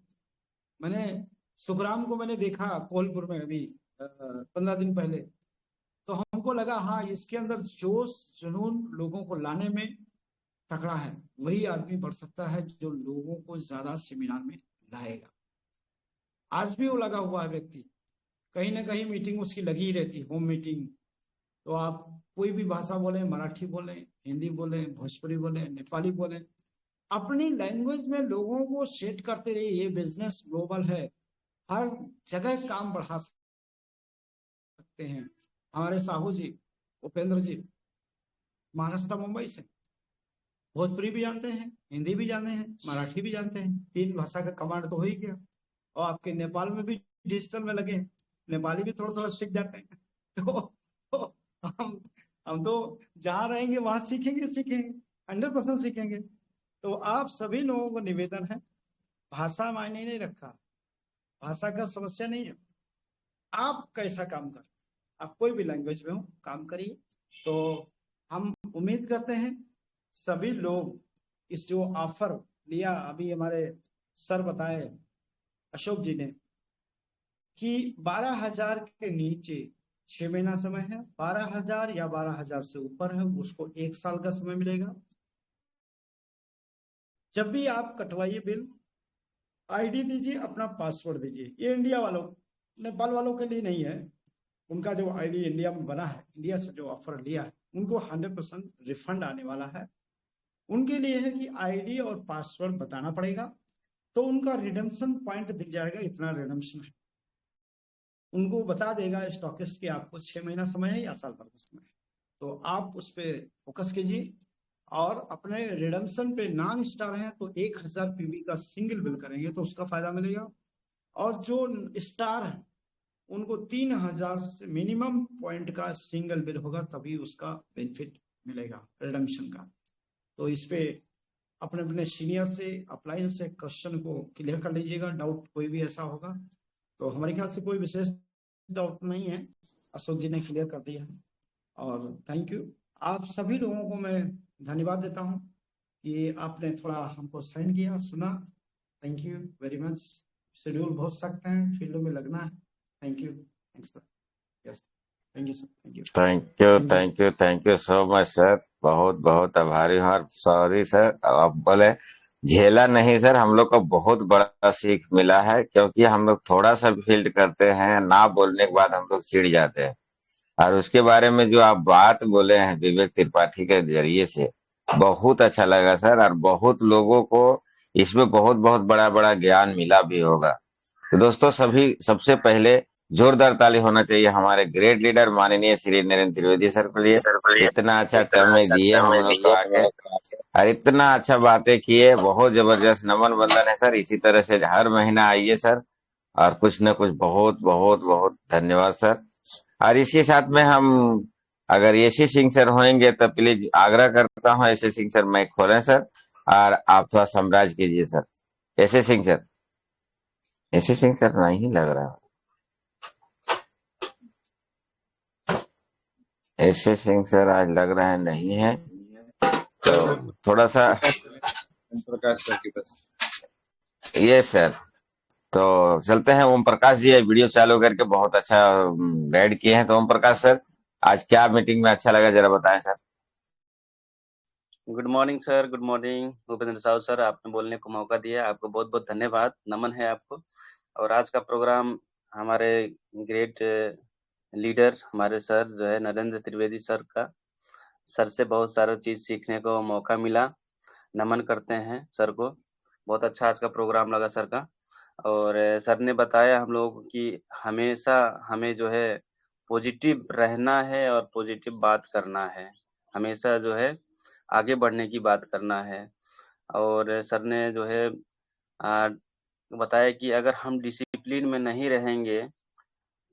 मैंने सुखराम को मैंने देखा कोलपुर में अभी 15 दिन पहले, तो हमको लगा हाँ इसके अंदर जोश जुनून लोगों को लाने में तकड़ा है। वही आदमी बढ़ सकता है जो लोगों को ज्यादा सेमिनार में लाएगा। आज भी वो लगा हुआ है व्यक्ति, कहीं ना कहीं मीटिंग उसकी लगी ही रहती, होम मीटिंग। तो आप कोई भी भाषा बोले, मराठी बोले, हिंदी बोले, भोजपुरी बोले, नेपाली बोले, अपनी लैंग्वेज में लोगों को सेट करते रहिए। ये बिजनेस ग्लोबल है, हर जगह काम बढ़ा सकते हैं। हमारे साहू जी, उपेंद्र जी, महाराष्ट्र मुंबई से, भोजपुरी भी जानते हैं, हिंदी भी जानते हैं, मराठी भी जानते हैं, 3 भाषा का कमांड तो हो ही गया। और आपके नेपाल में भी डिजिटल में लगे, नेपाली भी थोड़ा थोड़ा सीख जाते हैं। तो हम हम तो जहाँ रहेंगे वहां सीखेंगे सीखेंगे, 100% सीखेंगे। तो आप सभी लोगों को निवेदन है, भाषा मायने नहीं रखा, भाषा का समस्या नहीं है। आप कैसा काम कर, आप कोई भी लैंग्वेज में हो काम करिए। तो हम उम्मीद करते हैं सभी लोग इस जो ऑफर लिया, अभी हमारे सर बताए अशोक जी ने, कि 12,000 के नीचे 6 महीना समय है। 12,000 या 12,000 से ऊपर है उसको 1 साल का समय मिलेगा। जब भी आप कटवाइए बिल, आईडी दीजिए, अपना पासवर्ड दीजिए। ये इंडिया वालों, नेपाल वालों के लिए नहीं है। उनका जो आईडी इंडिया में बना है, इंडिया से जो ऑफर लिया है, उनको 100% रिफंड आने वाला है। उनके लिए है कि आईडी और पासवर्ड बताना पड़ेगा, तो उनका रिडेम्पशन पॉइंट दिख जाएगा, इतना रिडेम्पशन है। उनको बता देगा स्टॉकिस्ट कि आपको 6 महीना समय है या साल भर का समय है। तो आप उस पर फोकस कीजिए, और अपने रिडेम्पशन पे नॉन स्टार हैं तो 1,000 पीवी का सिंगल बिल करेंगे तो उसका फायदा मिलेगा। और जो स्टार है उनको 3,000 से मिनिमम पॉइंट का सिंगल बिल होगा, तभी उसका बेनिफिट मिलेगा रिडेम्पशन का। तो इस पे अपने अपने सीनियर से, अपलाइन से क्वेश्चन को क्लियर कर लीजिएगा। डाउट कोई भी ऐसा होगा तो हमारे ख्याल से कोई विशेष डाउट नहीं है, अशोक जी ने क्लियर कर दिया है। और थैंक यू, आप सभी लोगों को मैं धन्यवाद देता हूँ कि आपने थोड़ा हमको सहन किया, सुना। Thank you very much. Schedule बहुत सख्त है, फील्ड में लगना है। Thank you, thanks sir. Yes, thank you sir, thank you, thank you, thank you. Thank you, thank you so much sir. बहुत बहुत आभारी हूँ। और सॉरी सर, आप बोले झेला नहीं सर, हम लोग को बहुत बड़ा सीख मिला है, क्योंकि हम लोग थोड़ा सा भी फील्ड करते हैं ना, बोलने के बाद हम लोग चिढ़ जाते हैं। और उसके बारे में जो आप बात बोले हैं विवेक त्रिपाठी के जरिए से, बहुत अच्छा लगा सर। और बहुत लोगों को इसमें बहुत बहुत बड़ा बड़ा ज्ञान मिला भी होगा। तो दोस्तों, सभी सबसे पहले जोरदार ताली होना चाहिए हमारे ग्रेट लीडर माननीय श्री नरेंद्र त्रिवेदी सर के लिए। सर को ये इतना अच्छा इतना समय अच्छा दिए हम समय लोग को दिए हम आके, लोग को आके। और इतना अच्छा बातें किए। बहुत जबरदस्त नमन वंदन है सर। इसी तरह से हर महीना आइए सर, और कुछ न कुछ। बहुत बहुत बहुत धन्यवाद सर। और इसके साथ में हम, अगर यशी सिंह सर होंगे तो प्लीज आग्रह करता हूँ, यशी सिंह सर माइक खोलें सर, और आप थोड़ा सम्राज कीजिए sir. Yeshi Singh sir, Yeshi Singh sir नहीं लग रहा। यशी सिंह सर आज लग रहा है नहीं है, तो थोड़ा सा। ओम प्रकाश सर के पास। ये सर, तो चलते हैं। ओम प्रकाश जी वीडियो चालू करके बहुत अच्छा गाइड किए हैं। तो ओम प्रकाश सर, आज क्या मीटिंग में अच्छा लगा, जरा बताएं sir. Good morning sir, good morning Bhupendra Sahu sir, आपने बोलने को मौका दिया, आपको बहुत बहुत धन्यवाद, नमन है आपको। और आज का प्रोग्राम हमारे ग्रेट लीडर हमारे सर जो है नरेंद्र त्रिवेदी सर का, सर से बहुत सारा चीज़ सीखने को मौका मिला। नमन करते हैं सर को। बहुत अच्छा आज का प्रोग्राम लगा सर का। और सर ने बताया हम लोगों को कि हमेशा हमें जो है पॉजिटिव रहना है और पॉजिटिव बात करना है। हमेशा जो है आगे बढ़ने की बात करना है। और सर ने जो है आ, बताया कि अगर हम डिसिप्लिन में नहीं रहेंगे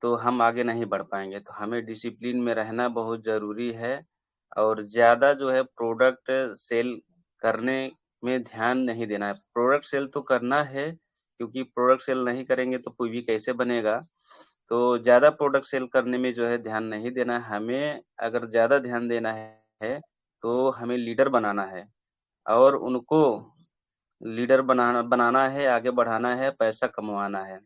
तो हम आगे नहीं बढ़ पाएंगे। तो हमें डिसिप्लिन में रहना बहुत ज़रूरी है। और ज़्यादा जो है प्रोडक्ट सेल करने में ध्यान नहीं देना है। प्रोडक्ट सेल तो करना है, क्योंकि प्रोडक्ट सेल नहीं करेंगे तो कोई भी कैसे बनेगा। तो ज़्यादा प्रोडक्ट सेल करने में जो है ध्यान नहीं देना है। हमें अगर ज़्यादा ध्यान देना है तो हमें लीडर बनाना है, और उनको लीडर बनाना बनाना है, आगे बढ़ाना है, पैसा कमवाना है।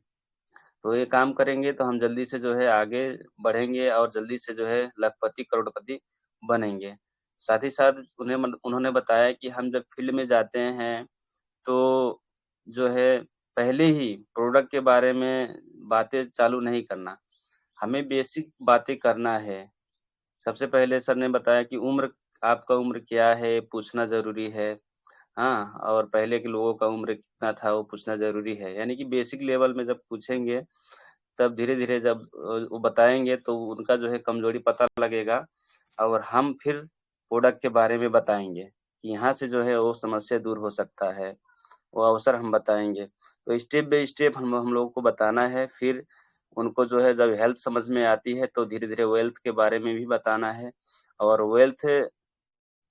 तो ये काम करेंगे तो हम जल्दी से जो है आगे बढ़ेंगे और जल्दी से जो है लखपति करोड़पति बनेंगे। साथ ही साथ उन्होंने बताया कि हम जब फील्ड में जाते हैं तो जो है पहले ही प्रोडक्ट के बारे में बातें चालू नहीं करना, हमें बेसिक बातें करना है। सबसे पहले सर ने बताया कि आपका उम्र क्या है पूछना ज़रूरी है। हाँ, और पहले के लोगों का उम्र कितना था वो पूछना ज़रूरी है। यानी कि बेसिक लेवल में जब पूछेंगे, तब धीरे-धीरे जब वो बताएँगे तो उनका जो है कमज़ोरी पता लगेगा, और हम फिर प्रोडक्ट के बारे में बताएँगे कि यहाँ से जो है वो समस्या दूर हो सकता है, वो अवसर हम बताएँगे। तो स्टेप बाय स्टेप हम लोगों को बताना है। फिर उनको जो है जब हेल्थ समझ में आती है तो धीरे-धीरे वेल्थ के बारे में भी बताना है। और वेल्थ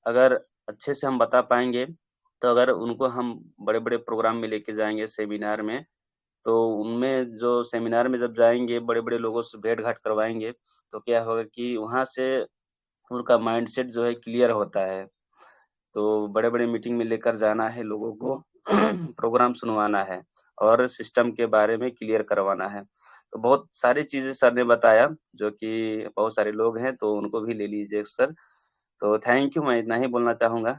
अगर अच्छे से हम बता पाएँगे, तो अगर उनको हम बड़े-बड़े प्रोग्राम में लेके जाएँगे सेमिनार में, तो उनमें जो सेमिनार में जब जाएँगे, बड़े-बड़े लोगों से भेंट-घाट करवाएँगे, तो क्या होगा कि वहाँ से उनका माइंडसेट जो है क्लियर होता है। तो बड़े-बड़े मीटिंग में लेकर जाना है लोगों को, प्रोग्राम सुनवाना है और सिस्टम के बारे में क्लियर करवाना है। तो बहुत सारी चीजें सर ने बताया, जो कि बहुत सारे लोग हैं तो उनको भी ले लीजिए सर। तो थैंक यू, मैं इतना ही बोलना चाहूंगा।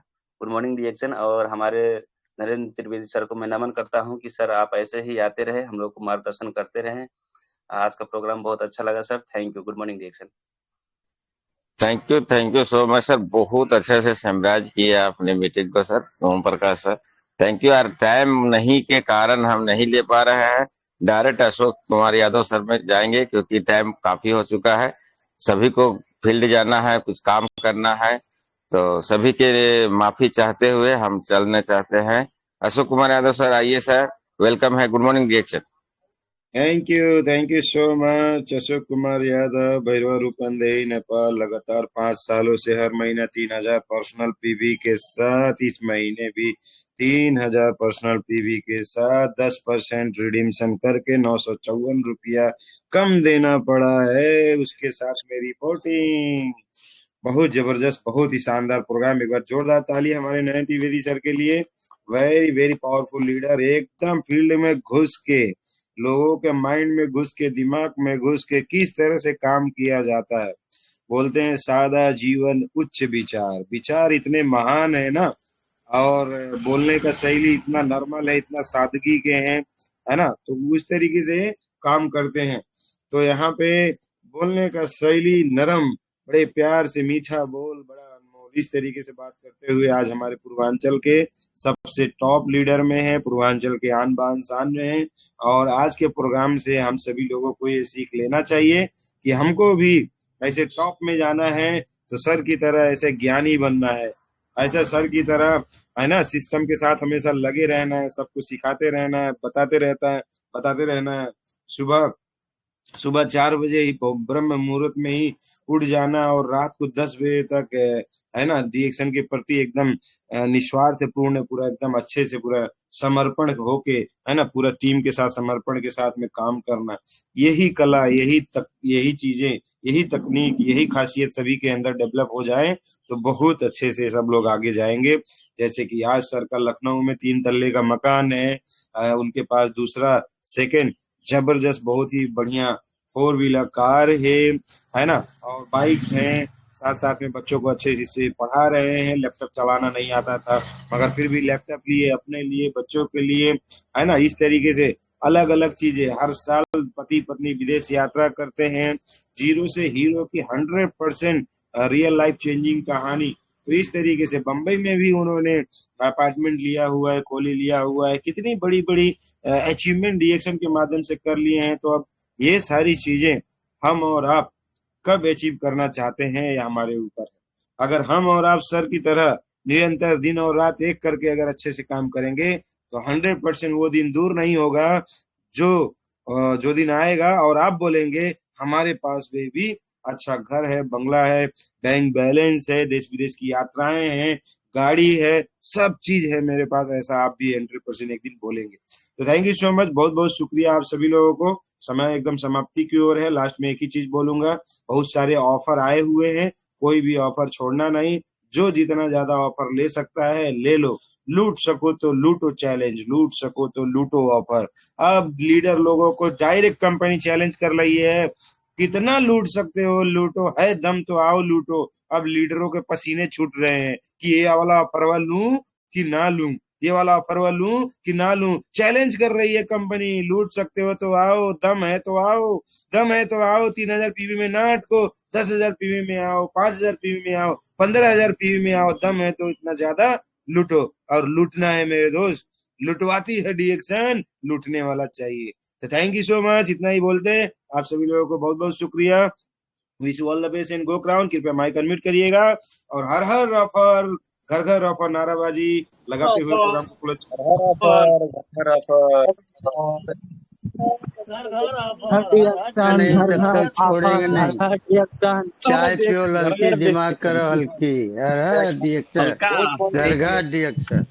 गुड मॉर्निंग रिएक्शन, और हमारे नरेंद्र त्रिवेदी सर को मैं नमन करता हूँ कि सर आप ऐसे ही आते रहे, हम लोग को मार्गदर्शन करते रहें। आज का प्रोग्राम बहुत अच्छा लगा sir, thank you. Good morning reaction. Thank you so much sir, बहुत अच्छे से समराइज किया आपने मीटिंग को sir, Om Prakash sir. Thank you यार, टाइम नहीं के कारण हम नहीं ले पा रहे हैं। डायरेक्ट अशोक कुमार यादव सर में जाएंगे क्योंकि टाइम काफी हो चुका है। सभी को फील्ड जाना है, कुछ काम करना है, तो सभी के लिए माफी चाहते हुए हम चलने चाहते हैं। अशोक कुमार यादव सर आइए सर, वेलकम है, good morning reaction. Thank you so much. Ashok Kumar Yadav, Bhairahawa Rupandehi, Nepal. लगातार 5 सालों से हर महीना 3,000 पर्सनल पीवी के साथ, इस महीने भी 3,000 पर्सनल पीवी के साथ 10% रिडीम्शन करके 954 रुपया कम देना पड़ा है। उसके साथ में रिपोर्टिंग, बहुत जबरदस्त, बहुत ही शानदार प्रोग्राम। एक बार जोरदार ताली हमारे नरेंद्र त्रिवेदी सर के लिए। वेरी वेरी पावरफुल लीडर, एकदम फील्ड में घुस के, लोगों के माइंड में घुस के, दिमाग में घुस के किस तरह से काम किया जाता है। बोलते हैं सादा जीवन उच्च विचार, विचार इतने महान है ना, और बोलने का शैली इतना नॉर्मल है, इतना सादगी के हैं, है ना, तो उस तरीके से काम करते हैं। तो यहाँ पे बोलने का शैली नरम, बड़े प्यार से मीठा बोल, बड़ा अनमोल, इस तरीके से बात करते हुए आज हमारे पूर्वांचल के सबसे टॉप लीडर में है, पूर्वांचल के आन बान शान में है। और आज के प्रोग्राम से हम सभी लोगों को ये सीख लेना चाहिए कि हमको भी ऐसे टॉप में जाना है, तो सर की तरह ऐसे ज्ञानी बनना है, ऐसा सर की तरह, है ना, सिस्टम के साथ हमेशा लगे रहना है, सबको सिखाते रहना है, बताते रहना है। सुबह सुबह 4 बजे ही ब्रह्म मुहूर्त में ही उठ जाना, और रात को 10 बजे तक है ना, रिएक्शन के प्रति एकदम निस्वार्थ पूर्ण, पूरा एकदम अच्छे से पूरा समर्पण होके, है ना, पूरा टीम के साथ समर्पण के साथ में काम करना। यही कला, यही चीजें, यही तकनीक, यही खासियत सभी के अंदर डेवलप हो जाए तो बहुत अच्छे से सब लोग आगे जाएंगे। जैसे कि आज सर का लखनऊ में 3 तल्ले का मकान है, उनके पास दूसरा सेकंड जबरदस्त, बहुत ही बढ़िया 4 व्हीलर कार है ना, और बाइक्स हैं। साथ साथ में बच्चों को अच्छे से पढ़ा रहे हैं। लैपटॉप चलाना नहीं आता था, मगर फिर भी लैपटॉप लिए, अपने लिए, बच्चों के लिए, है ना, इस तरीके से अलग अलग चीजें। हर साल पति पत्नी विदेश यात्रा करते हैं। जीरो से हीरो की 100% रियल लाइफ चेंजिंग कहानी। तो इस तरीके से बंबई में भी उन्होंने अपार्टमेंट लिया हुआ है, कोली लिया हुआ है, कितनी बड़ी बड़ी अचीवमेंट रिएक्शन के माध्यम से कर लिए हैं। तो अब ये सारी चीजें हम और आप कब अचीव करना चाहते हैं, या हमारे ऊपर है। अगर हम और आप सर की तरह निरंतर दिन और रात एक करके अगर अच्छे से काम करेंगे तो 100% वो दिन दूर नहीं होगा जो जो दिन आएगा और आप बोलेंगे हमारे पास भी अच्छा घर है, बंगला है, बैंक बैलेंस है, देश विदेश की यात्राएं हैं, गाड़ी है, सब चीज है मेरे पास, ऐसा आप भी 100% एक दिन बोलेंगे। तो थैंक यू सो मच, बहुत बहुत शुक्रिया आप सभी लोगों को। समय एकदम समाप्ति की ओर है। लास्ट में एक ही चीज बोलूंगा, बहुत सारे ऑफर आए हुए हैं, कोई भी ऑफर छोड़ना नहीं। जो जितना ज्यादा ऑफर ले सकता है ले लो, लूट सको तो लूटो चैलेंज, लूट सको तो लूटो ऑफर। अब लीडर लोगों को डायरेक्ट कंपनी चैलेंज कर रही है, कितना लूट सकते हो लूटो, है दम तो आओ लूटो। अब लीडरों के पसीने छूट रहे हैं कि ये वाला ऑफर लूं कि ना लूं, ये वाला ऑफर लूं कि ना लूं। चैलेंज कर रही है कंपनी, लूट सकते हो तो आओ, दम है तो आओ, दम है तो आओ। 3,000 पीवी में ना अटको, 10,000 पीवी में आओ, 5,000 पीवी में आओ, 15,000 पीवी में आओ। दम है तो इतना ज्यादा लूटो, और लूटना है मेरे दोस्त, लुटवाती है डिएक्शन, लूटने वाला चाहिए। तो थैंक यू सो मच, इतना ही बोलते हैं। आप सभी लोगों को बहुत बहुत शुक्रिया। Wish you all the best and go crown. कृपया माइक अनम्यूट करिएगा, और हर हर ऑफर, घर घर ऑफर नाराबाजी लगाते हुए प्रोग्राम को क्लोज। नहीं, तब तक छोड़ेंगे नहीं। चाय पियो लड़की, दिमाग करो हल्की। अरे रिएक्टर, घर घर रिएक्टर।